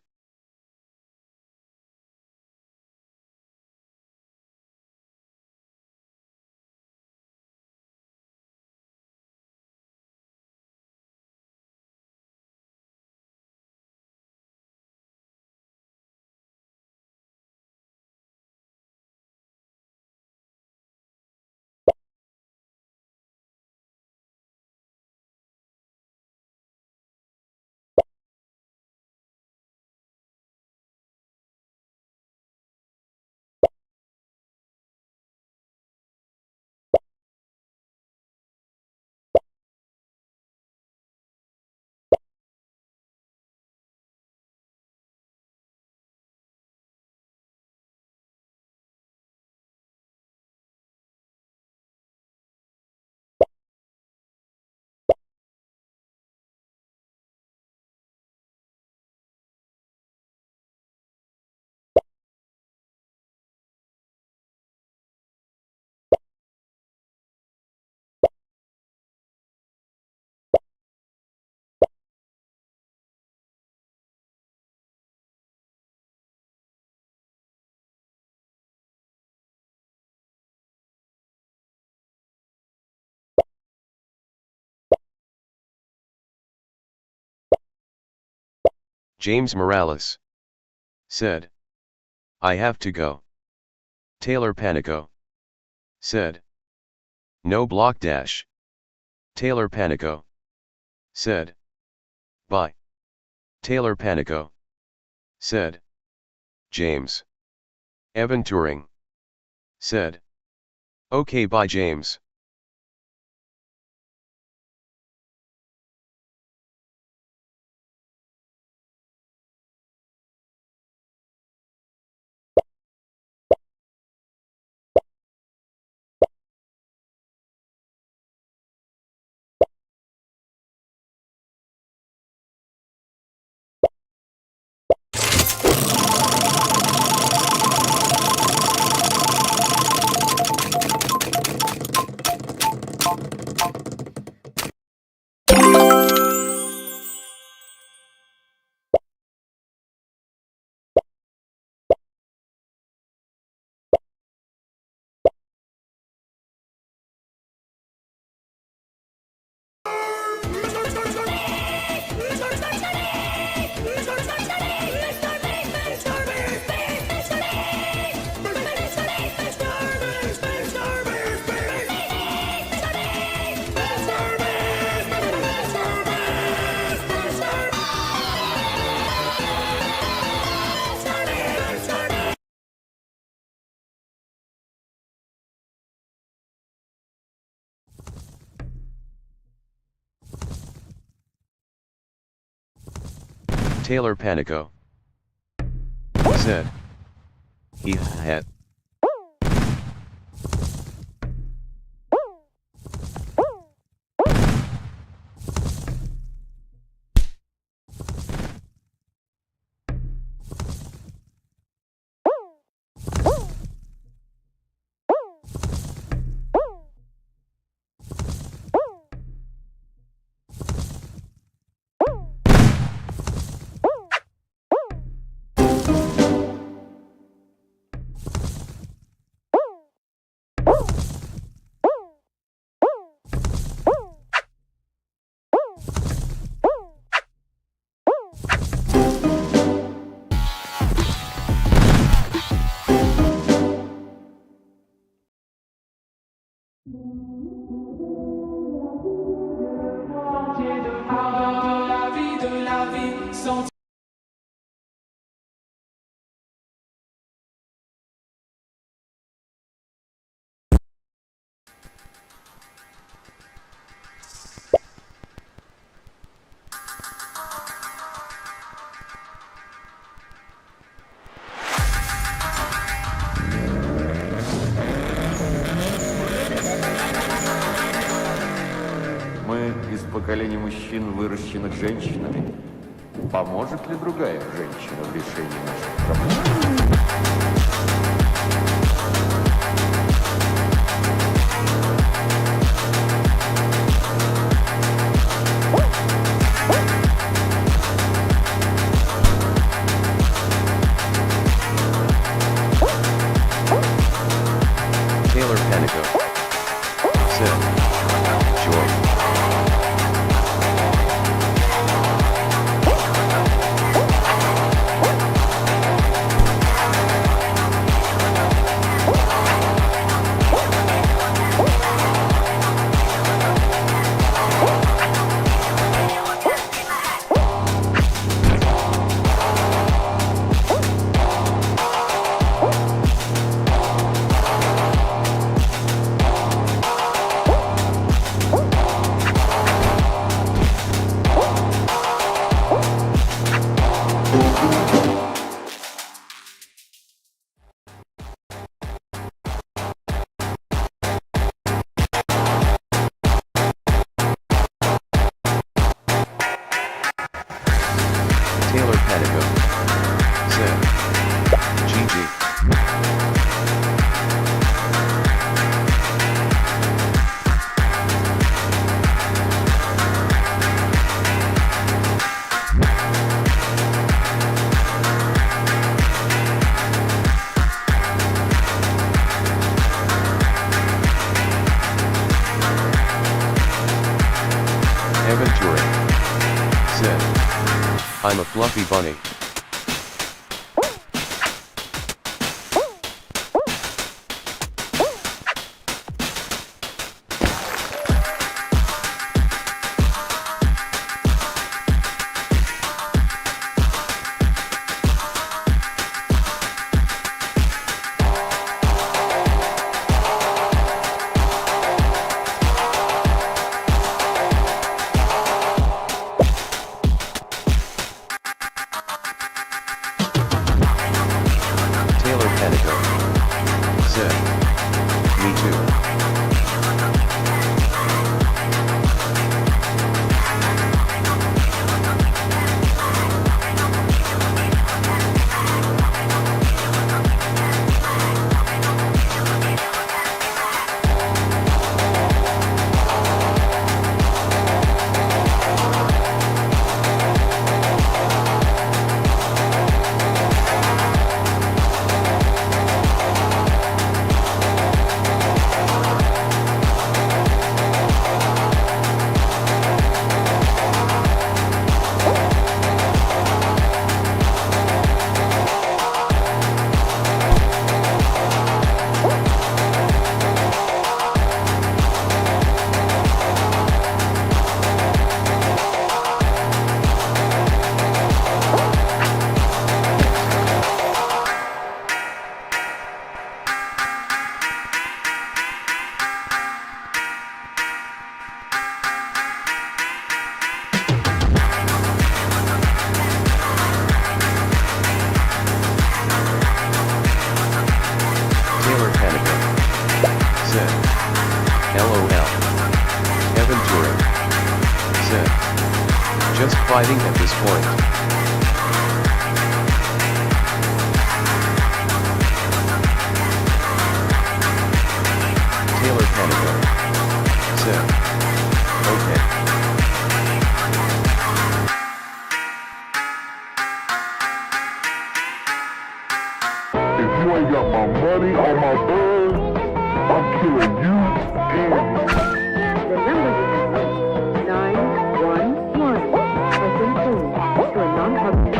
James Morales said, "I have to go." Taylor Panico said, "No block dash." Taylor Panico said, "Bye." Taylor Panico said, "James." Evan Turing said, "Okay, bye James." Taylor Panico said, "He had." Мы из поколения мужчин, выращенных женщинами. Поможет ли другая женщина в решении наших проблем? I'm a fluffy bunny. Taylor Panico said, "Me too." Taylor Panico said, "LOL." Evan Turing said, "Just fighting at this point." Taylor Panico said, "Okay." If you ain't got my money or my bird, I'm killing you and you. The number is 911. Pressing 2 to a non-public.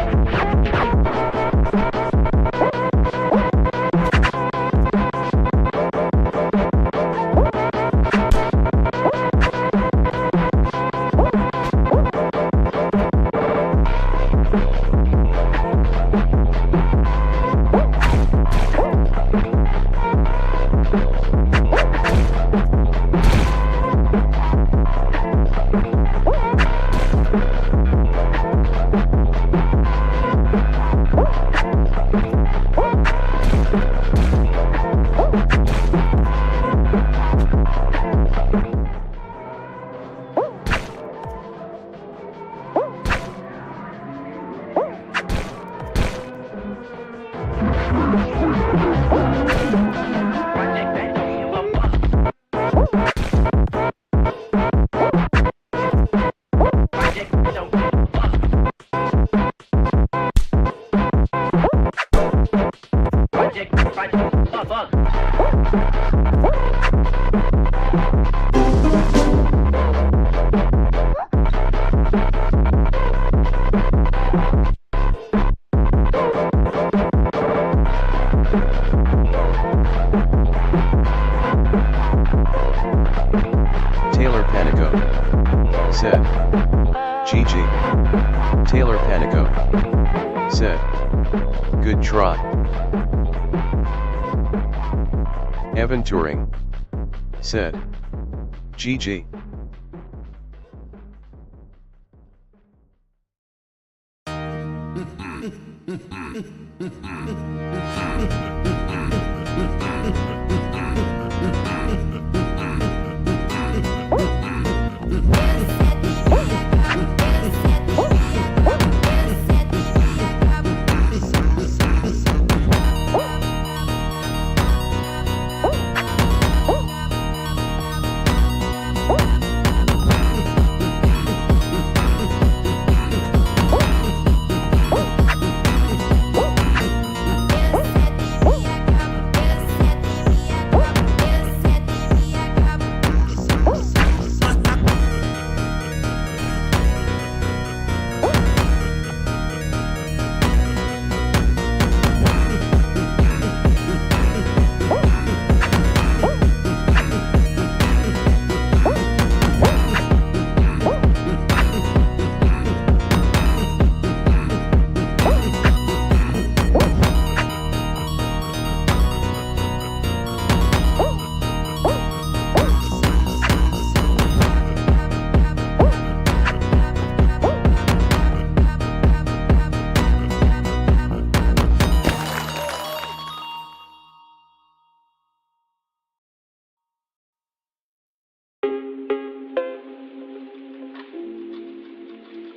Taylor Panico said, "GG." Taylor Panico said, "Good try." Evan Turing said, "GG."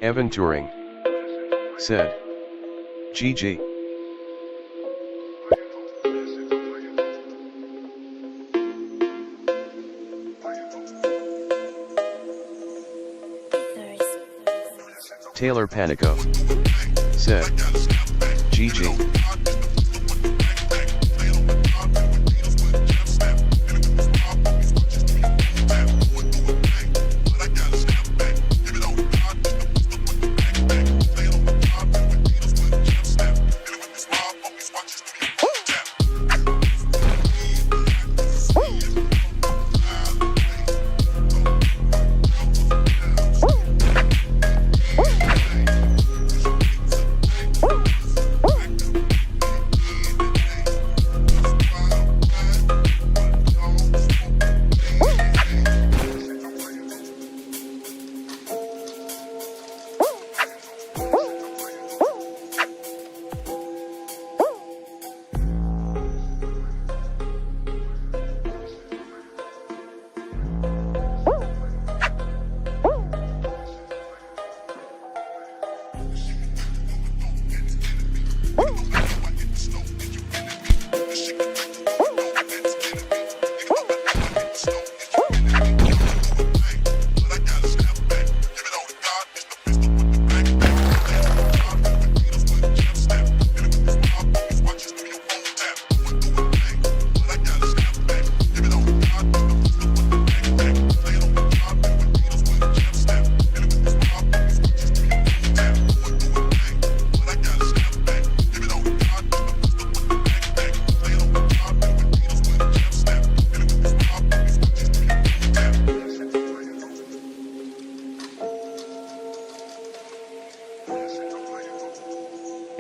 Evan Turing said, GG. Taylor Panico said, GG.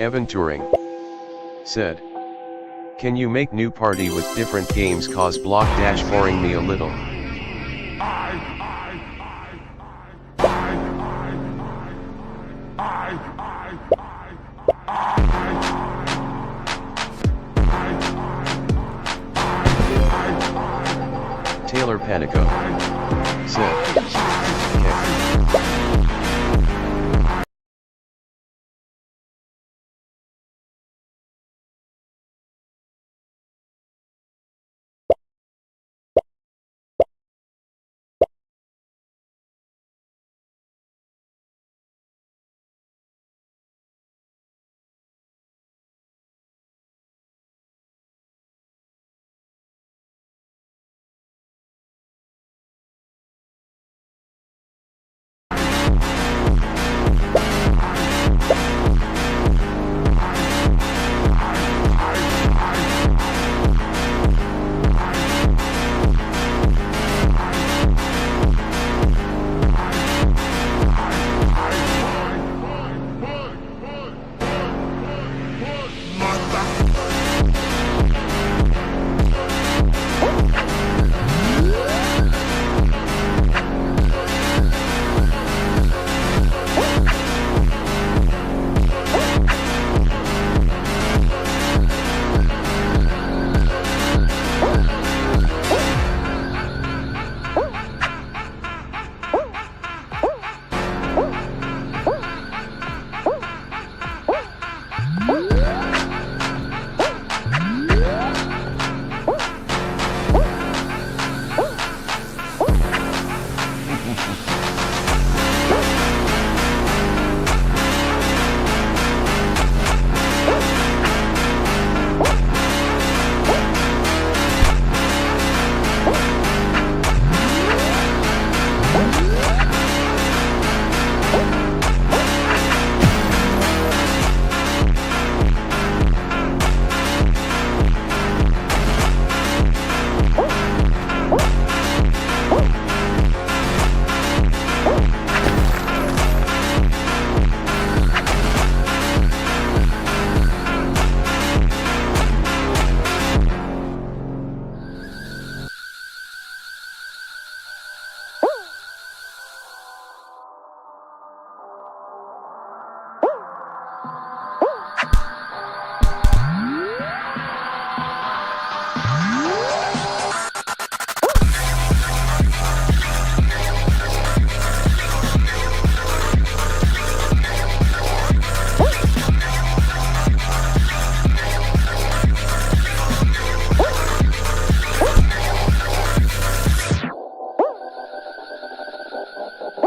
Evan Turing said, can you make new party with different games cause block dash boring me a little. Taylor Panico said, okay.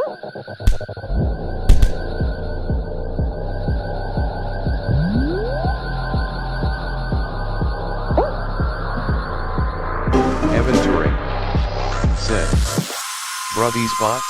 Evan Turing said, "Bruh, these bots?"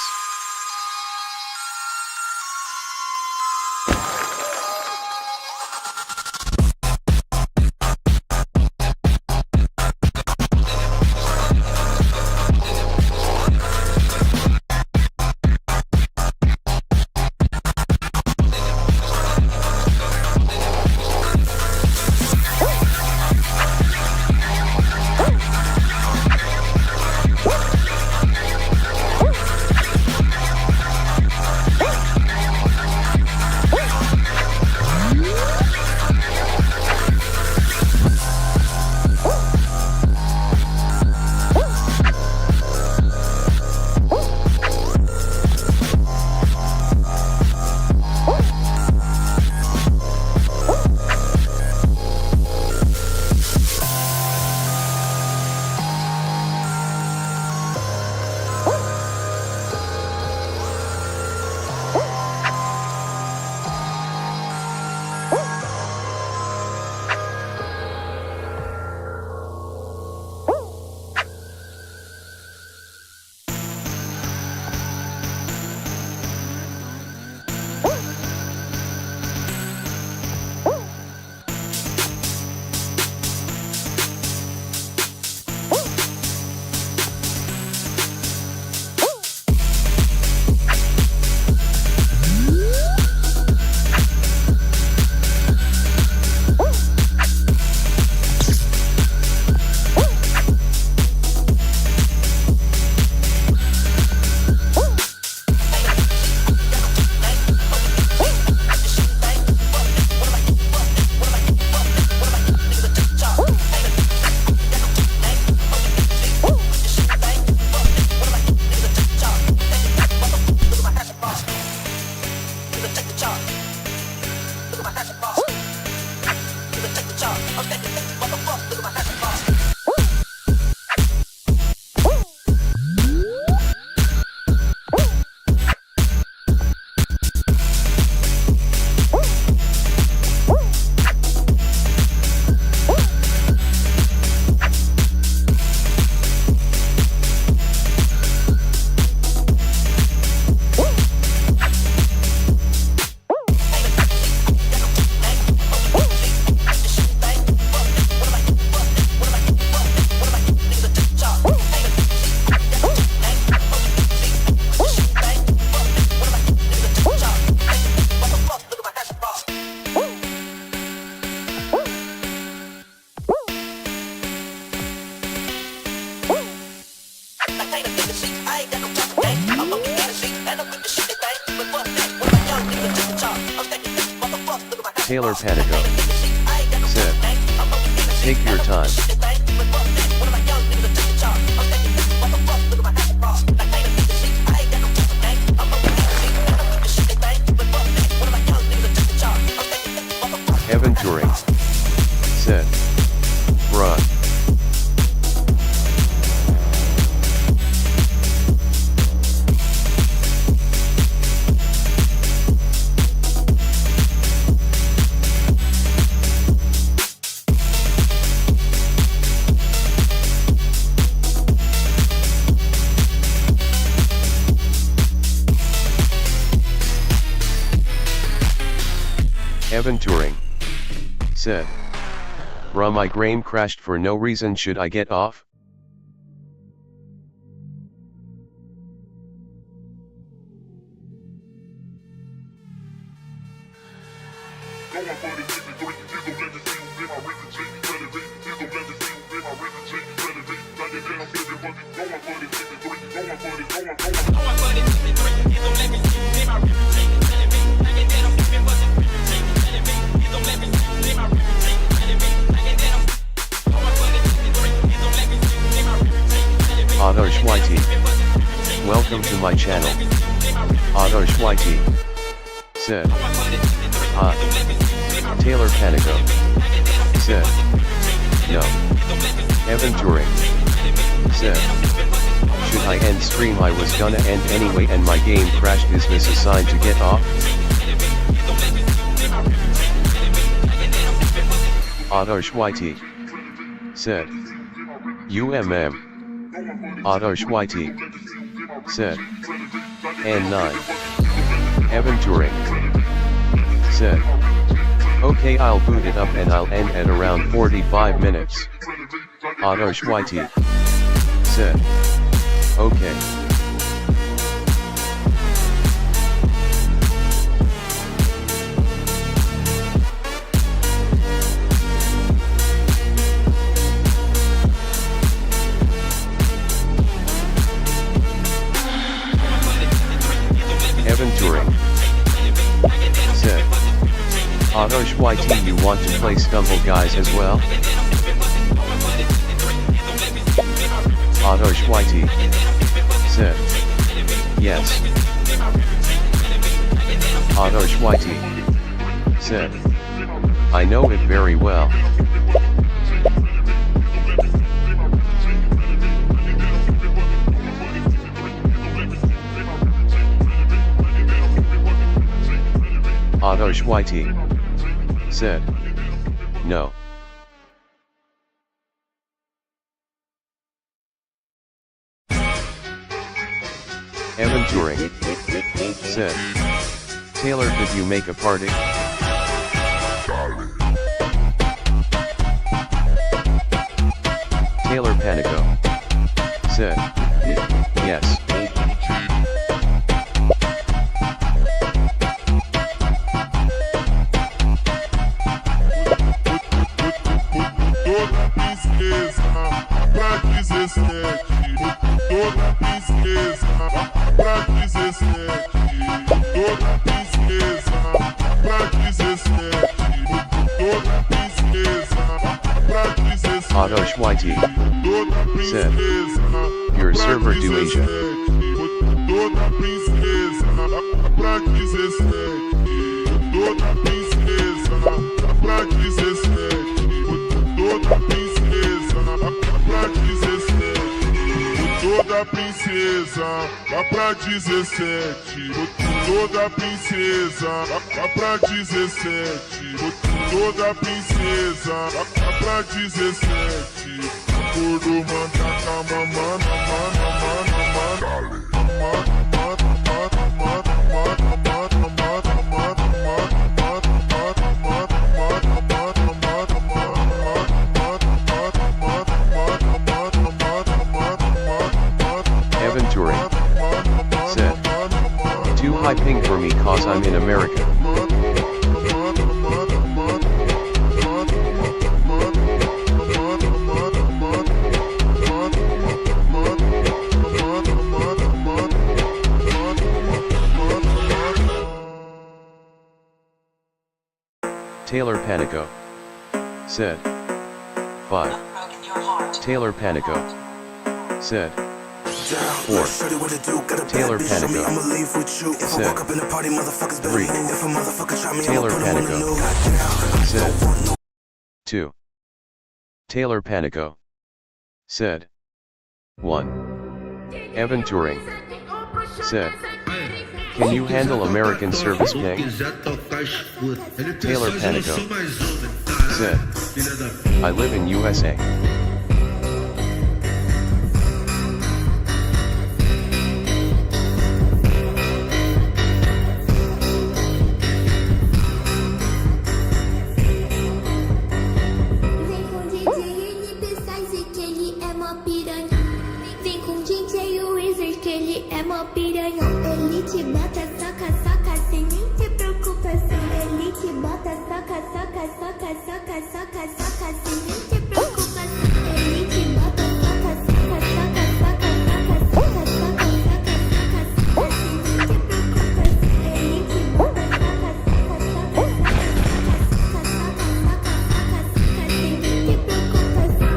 Taylor Panico said, "Take your time." Evan Turing said, "Bruh." Evan Turing said, "Bruh, my game crashed for no reason, should I get off?" Adarsh YT, welcome to my channel. Adarsh YT said, "Hi." Taylor Panico said, "No." Evan Turing said, Should I end stream? I was gonna end anyway and my game crashed. Is this a sign to get off? Adosh YT said. Adosh YT said. N9 Evan Turing said. Okay, I'll boot it up and I'll end at around 45 minutes. Adosh YT said. Okay. Evan Turing said. Adosh YT, you want to play Stumble Guys as well? Adosh YT said. Yes. Adosh YT said. I know it very well. Adosh YT said. No. Evan Turing said. Taylor, could you make a party? Taylor Panico said. Yes. Adosh YT said. Your server do Asia. Toda princesa, lá pra 17. Toda princesa, lá pra 17. Toda princesa, lá pra 17. Acordou, manda calma, mana, mana, mana, Evan Turing said. Too high ping for me cause I'm in America. Taylor Panico said. 5. Taylor Panico said. 4. Taylor Panico said. 3. Taylor Panico said. 2. Taylor Panico said. 1. Evan Turing said. Can you handle American service ping? Taylor Panico said. I live in USA. Ele te bota, soca, soca, sem nem ter preocupação. Ele te bota, soca, soca, soca, soca, soca, soca, sem nem ter preocupação. Ele te bota, soca, soca, soca, soca, soca, soca, soca, soca, soca, sem nem ter preocupação. Ele te bota, soca, soca, soca, soca, soca, soca, soca, sem nem ter preocupação.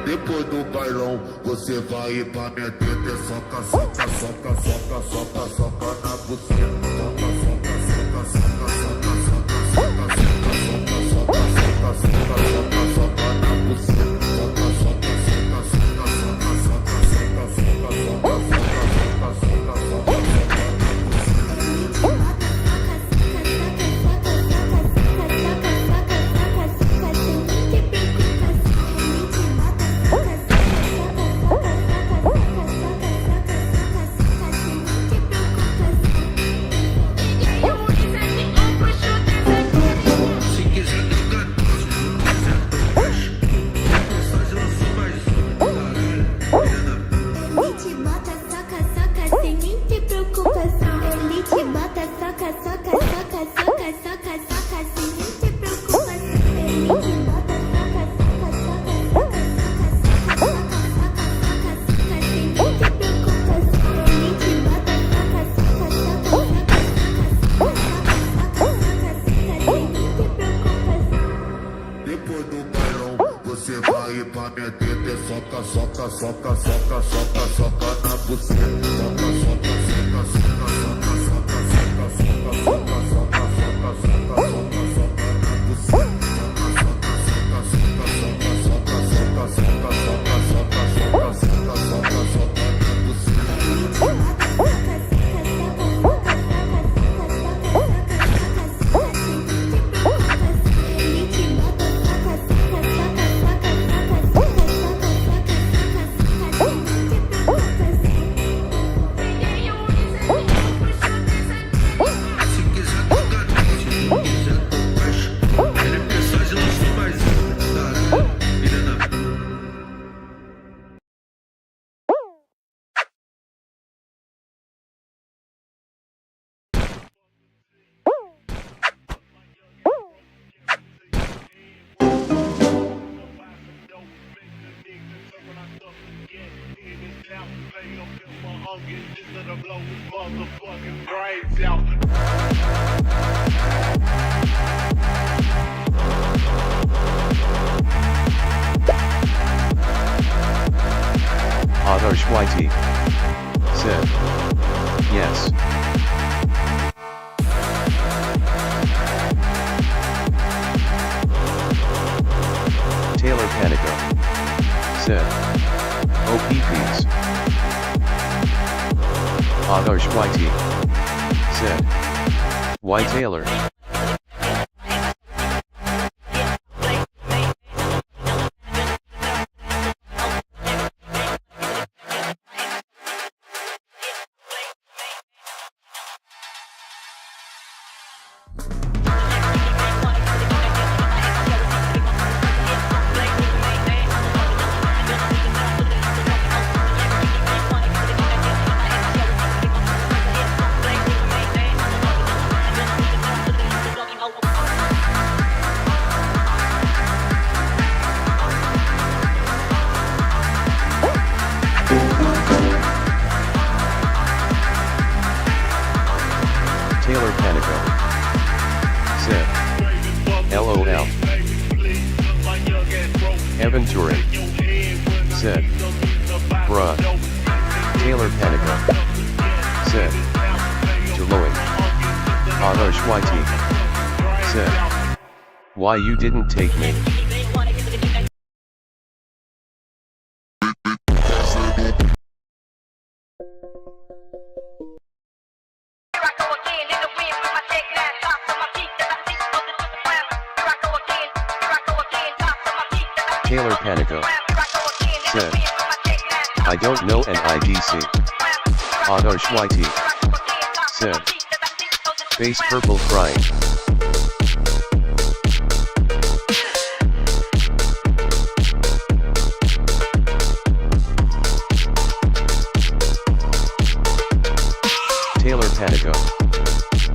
Depois do bailão, você vai ir pra minha teta, soca, soca, soca, soca, soca, soca na buceta, soca, soca, soca, soca, soca, soca, soca, soca, soca, soca, soca, soca, soca na buceta, soca, soca, soca, soca, soca, soca, soca, soca, soca, soca, soca, soca, soca na buceta. Soca, soca, soca, soca, soca, soca, soca, soca, soca, soca, soca, soca, soca, soca na buceta. Soca, soca, soca, soca, soca, soca, soca, soca, soca, soca, soca, soca, soca na buceta. Adarsh YT said, yes. Taylor Panico said, OPPs. Adarsh YT said, why Taylor? Taylor Panico said, LOL. Evan Turing said, bruh. Taylor Panico said, Deloitte. Adarsh YT said, why you didn't take me? Taylor Panico said, I don't know an IDC. Adarsh YT said, face purple crying. Taylor Panico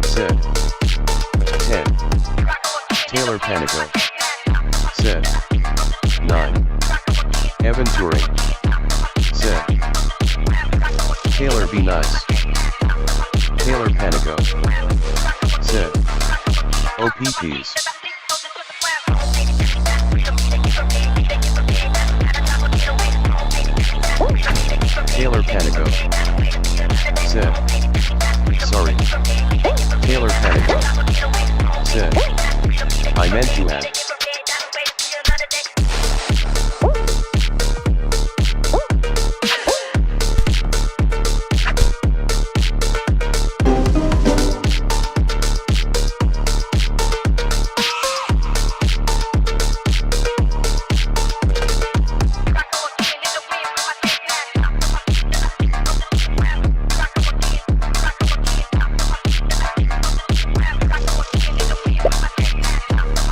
said, 10. Taylor Panico said, 9. Evan Turing said, Taylor be nice. Taylor Panico said, OPPs. Taylor Panico said, sorry. Taylor Panico said, I meant to add.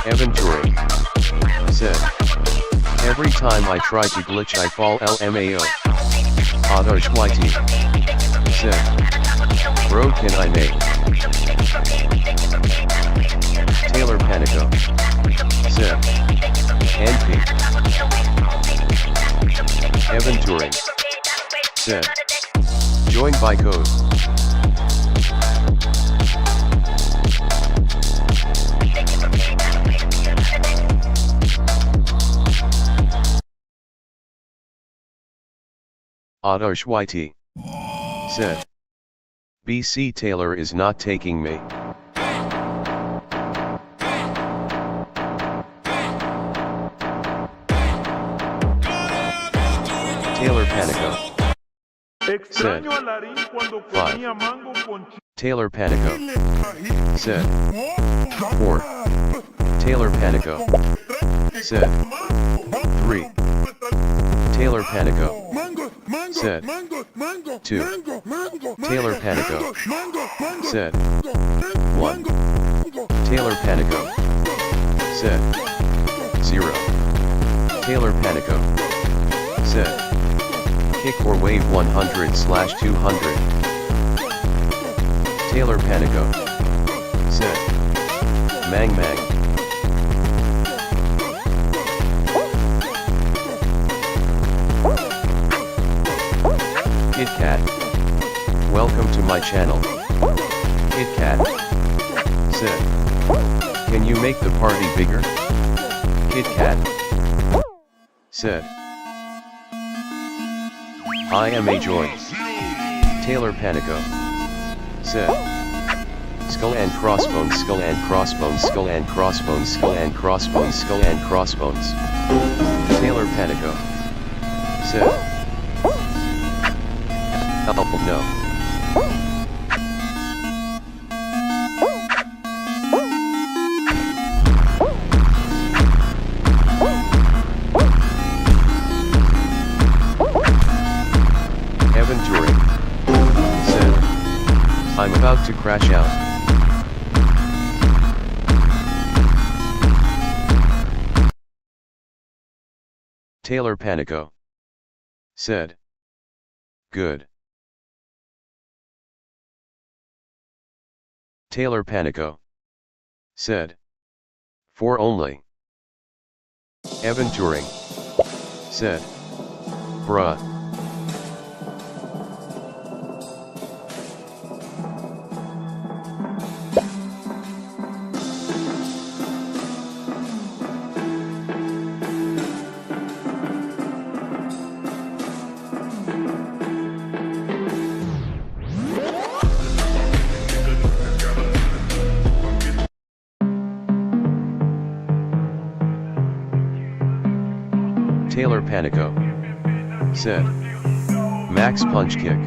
Evan Turing said, every time I try to glitch I fall LMAO. Adarsh YT said, bro can I make? Taylor Panico said, NP. Evan Turing said, join by code. Otto Schweite said, BC Taylor is not taking me. Taylor Panico said, 5. Taylor Panico said, 4. Taylor Panico said, 3. Taylor Panico said, 2. Taylor Panico said, 1. Taylor Panico said, 0. Taylor Panico said, kick or wave 100/200. Taylor Panico said, Mang Mang. Kit Kat, welcome to my channel. Kit Kat said, can you make the party bigger? Kit Kat said, I am a joy. Taylor Panico said, skull and crossbones, skull and crossbones, skull and crossbones, skull and crossbones, skull and crossbones. Taylor Panico said, oh no. Evan Turing said, I'm about to crash out. Taylor Panico said, good. Taylor Panico said, 4 only. Evan Turing said, bruh. Taylor Panico said, Max Punch Kick.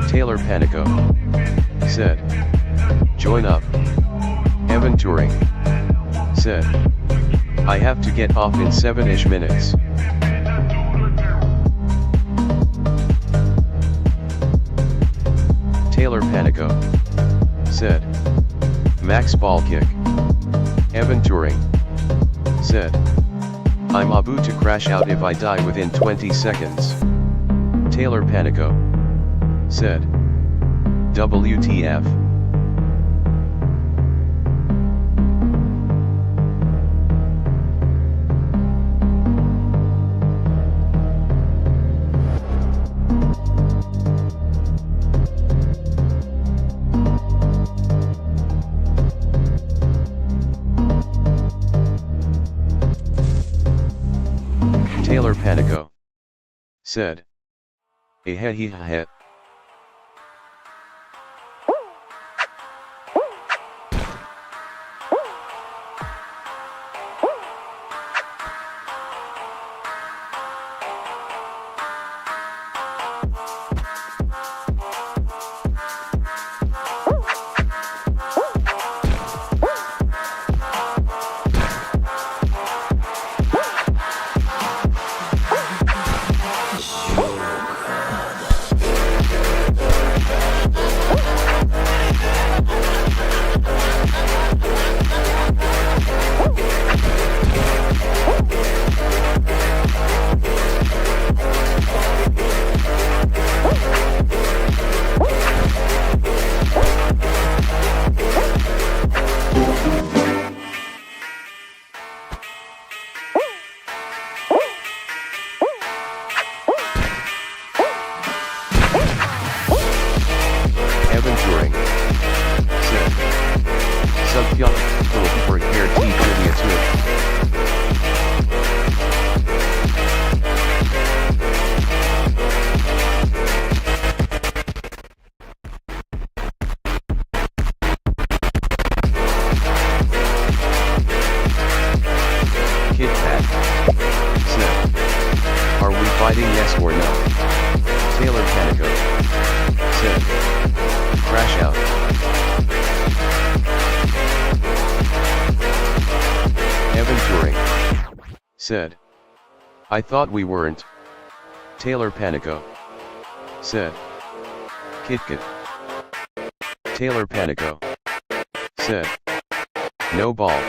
Taylor Panico said, join up. Evan Turing said, I have to get off in 7-ish minutes. Taylor Panico said, Max Ball Kick. Evan Turing said, I'm about to crash out if I die within 20 seconds. Taylor Panico said, WTF. Taylor Panico said, Ehehehe. Kit Kat. Sid. Are we fighting, yes or no? Taylor Panico. Sid. Crash out. Evan Turing. Sid. I thought we weren't. Taylor Panico. Sid. Kit Kat. Taylor Panico. Sid. No ball.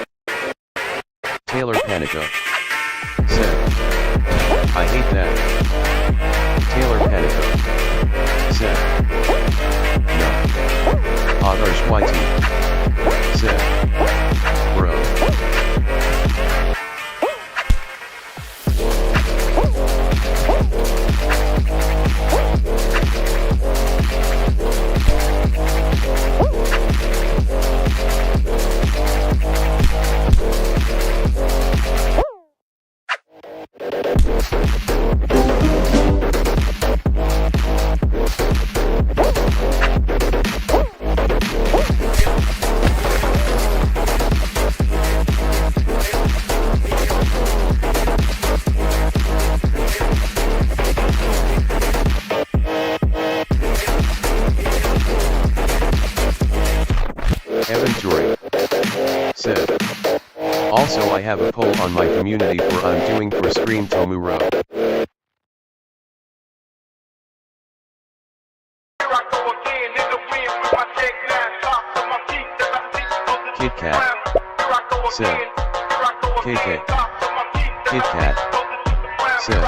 Taylor Panico. Sid. I hate that. Taylor Panico. Sid. No. Adarsh YT. Sid. Bro. Evan Turing. Sid. Also I have a poll on my community for I'm doing for Scream Tomorrow. Kit Kat. Sid. KK. Kit Kat. Sid.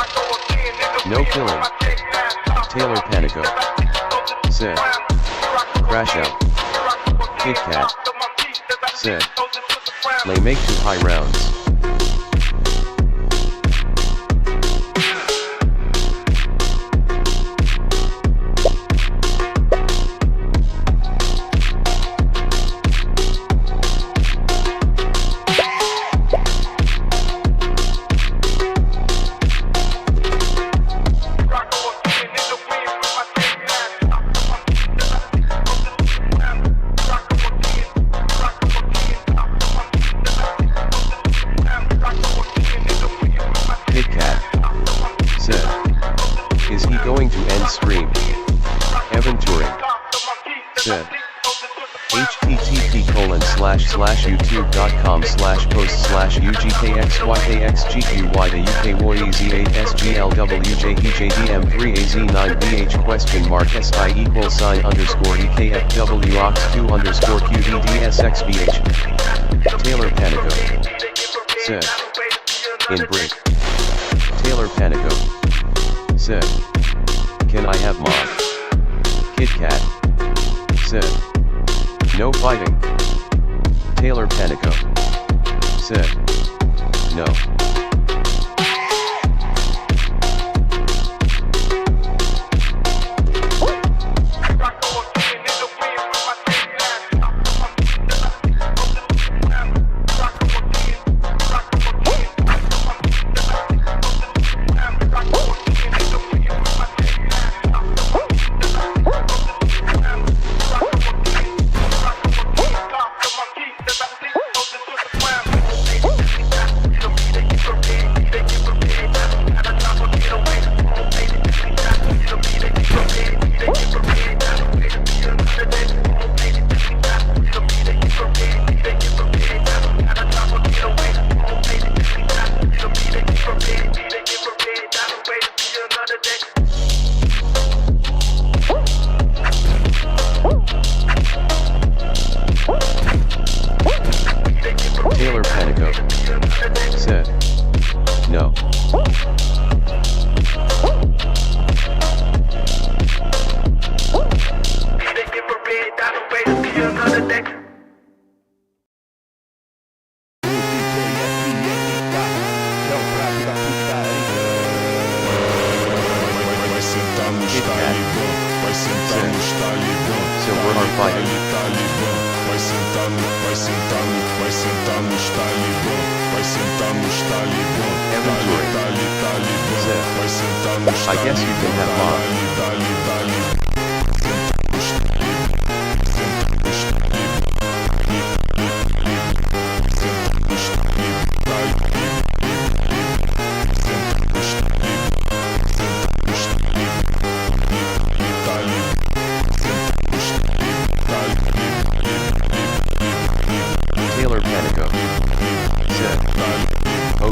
No killing. Taylor Panico. Sid. Crash out. Kit Kat. Sid. Lay make 2 high rounds. Kit Kat. Sid. Is he going to end stream? Evan Turing. Sid. http://youtube.com/post/ugkxykxgqy the UKYEZ8SGLWJEJDM3AZ9BH question mark SI equals sign underscore EKFWOX2 underscore QDDSXBH. Taylor Panico. Sid. In break. Taylor Panico. Sid. Can I have mod? Kit Kat. Sid. No fighting. Taylor Panico. Sid. No. Taylor Panico. Sid. No. So we're on fighting. Vai sentar nos talibã, vai sentar nos talibã, Evan Turing. Sid. vai sentar nos I guess you can have mod.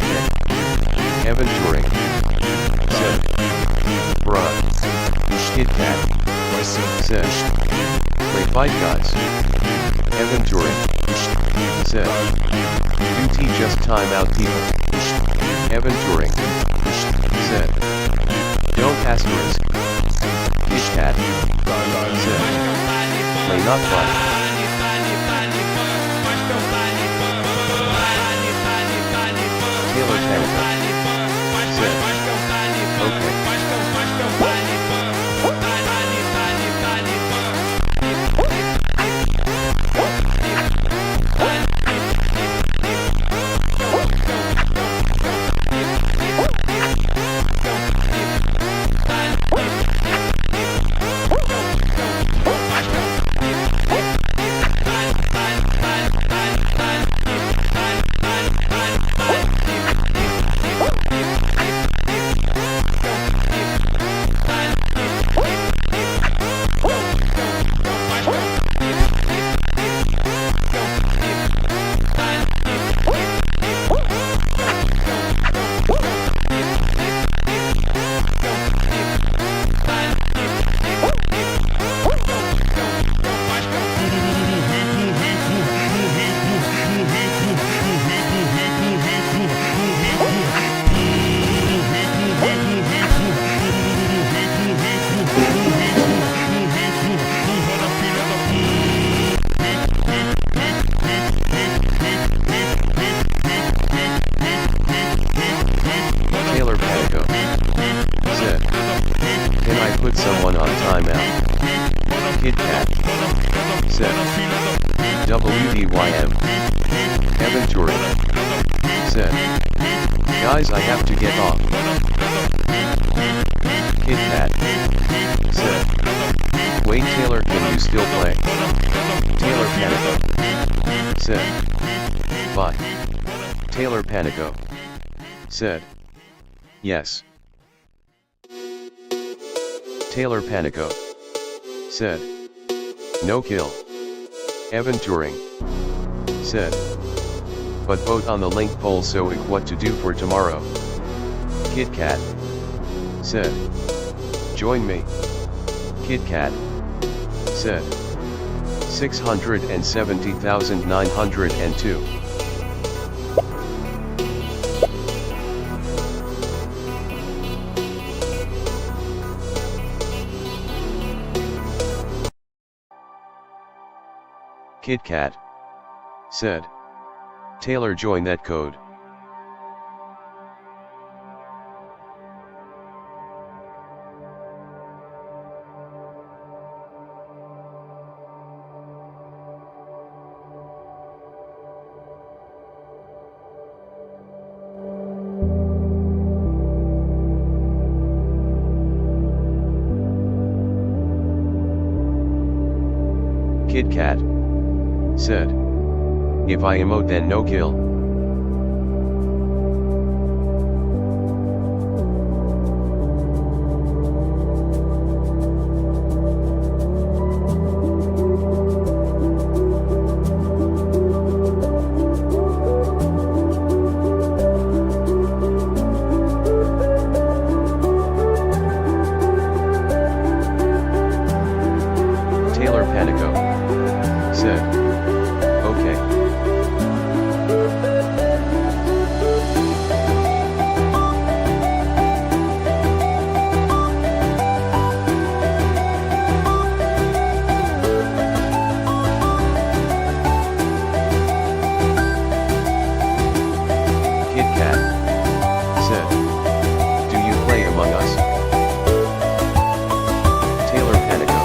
Okay. Evan Turing. Said. Bruh. Kit Kat. Said. Play Fight Guys. Evan Turing. Said. UT just time out people. Evan Turing. Said. Don't asterisk. Kit Kat. Said. Play not fight. Taylor Panico. Said. Okay. Taylor Panico. Said. Can I put someone on timeout? Kit Kat. Said. WDYM. Evan Turing. Said. Guys, I have to get off. Kit Kat. Said. Wait, Taylor, can you still play? Taylor Panico. Said. Bye. Taylor Panico. Said. Yes. Taylor Panico. Said. No kill. Evan Turing. Said. But vote on the link poll so what to do for tomorrow. Kit Kat. Said. Join me. Kit Kat. Said. 670,902. Kit Kat. Said. Taylor, join that code. Kit Kat. Said. If I emote then no kill. Taylor Panico. Said. Okay. Kit Kat. Said. Do you play Among Us? Taylor Panico.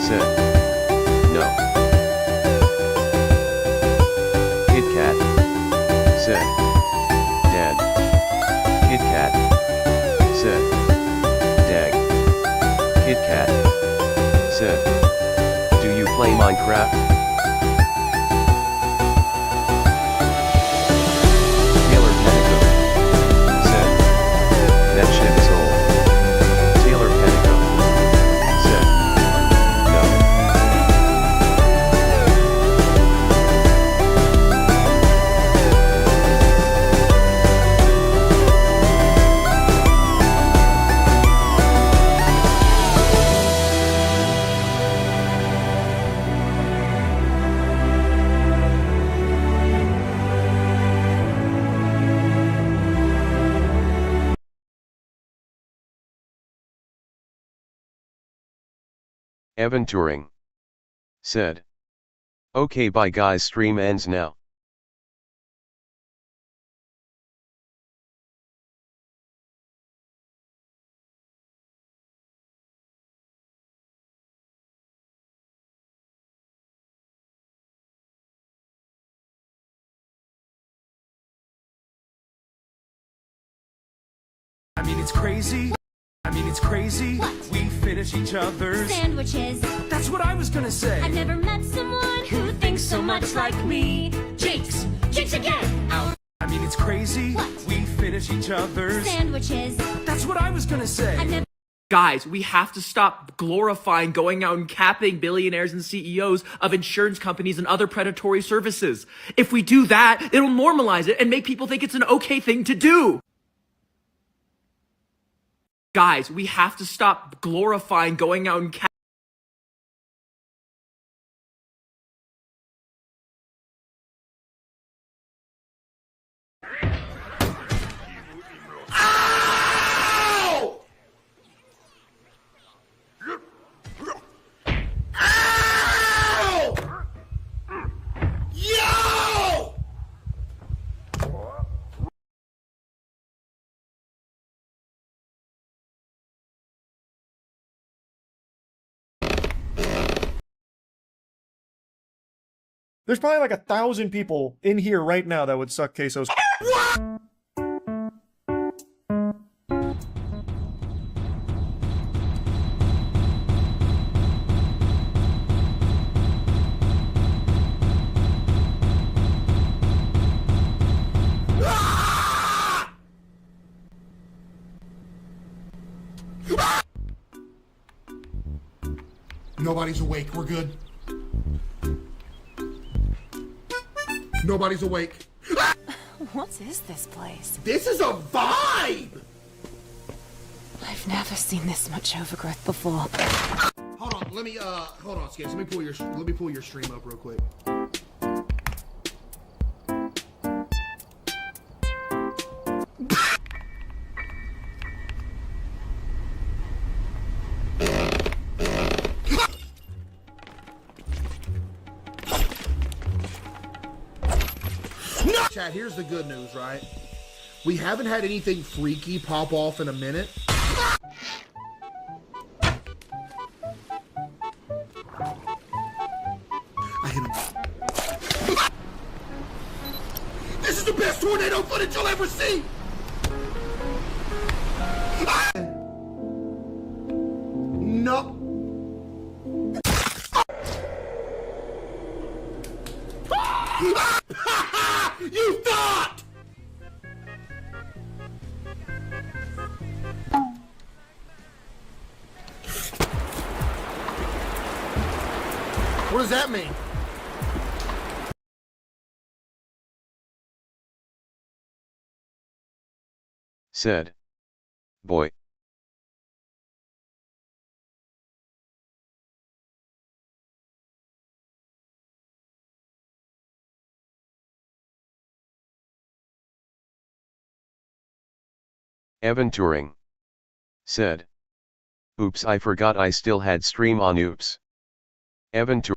Said. No. Kit Kat. Said. Dad. Kit Kat. Said. Dag. Kit Kat. Said. Do you play Minecraft? Taylor Panico. Said. That shit is old. Taylor Panico. Said. No. Evan Turing said, "Okay, bye guys, stream ends now." I mean, it's crazy. We finish each other's Sandwiches. That's what I was gonna say. I've never met someone who thinks so much like me. Jinx! Jinx again! I mean, it's crazy. We finish each other's Sandwiches. That's what I was gonna say. I've never Guys, we have to stop glorifying going out and capping billionaires and CEOs of insurance companies and other predatory services. If we do that, it'll normalize it and make people think it's an okay thing to do. Guys, we have to stop glorifying going out and capping. There's probably like 1,000 people in here right now that would suck Queso's. Nobody's awake. We're good. Nobody's awake. What is this place? This is a vibe! I've never seen this much overgrowth before. Hold on, hold on, Skates. Let me pull your stream up real quick. Chat, here's the good news, right? We haven't had anything freaky pop off in a minute. I hit him. This is the best tornado footage you'll ever see! No. You thought! What does that mean? Said, "Boy." Evan Turing said, "Oops, I forgot I still had stream on. Oops." Evan Turing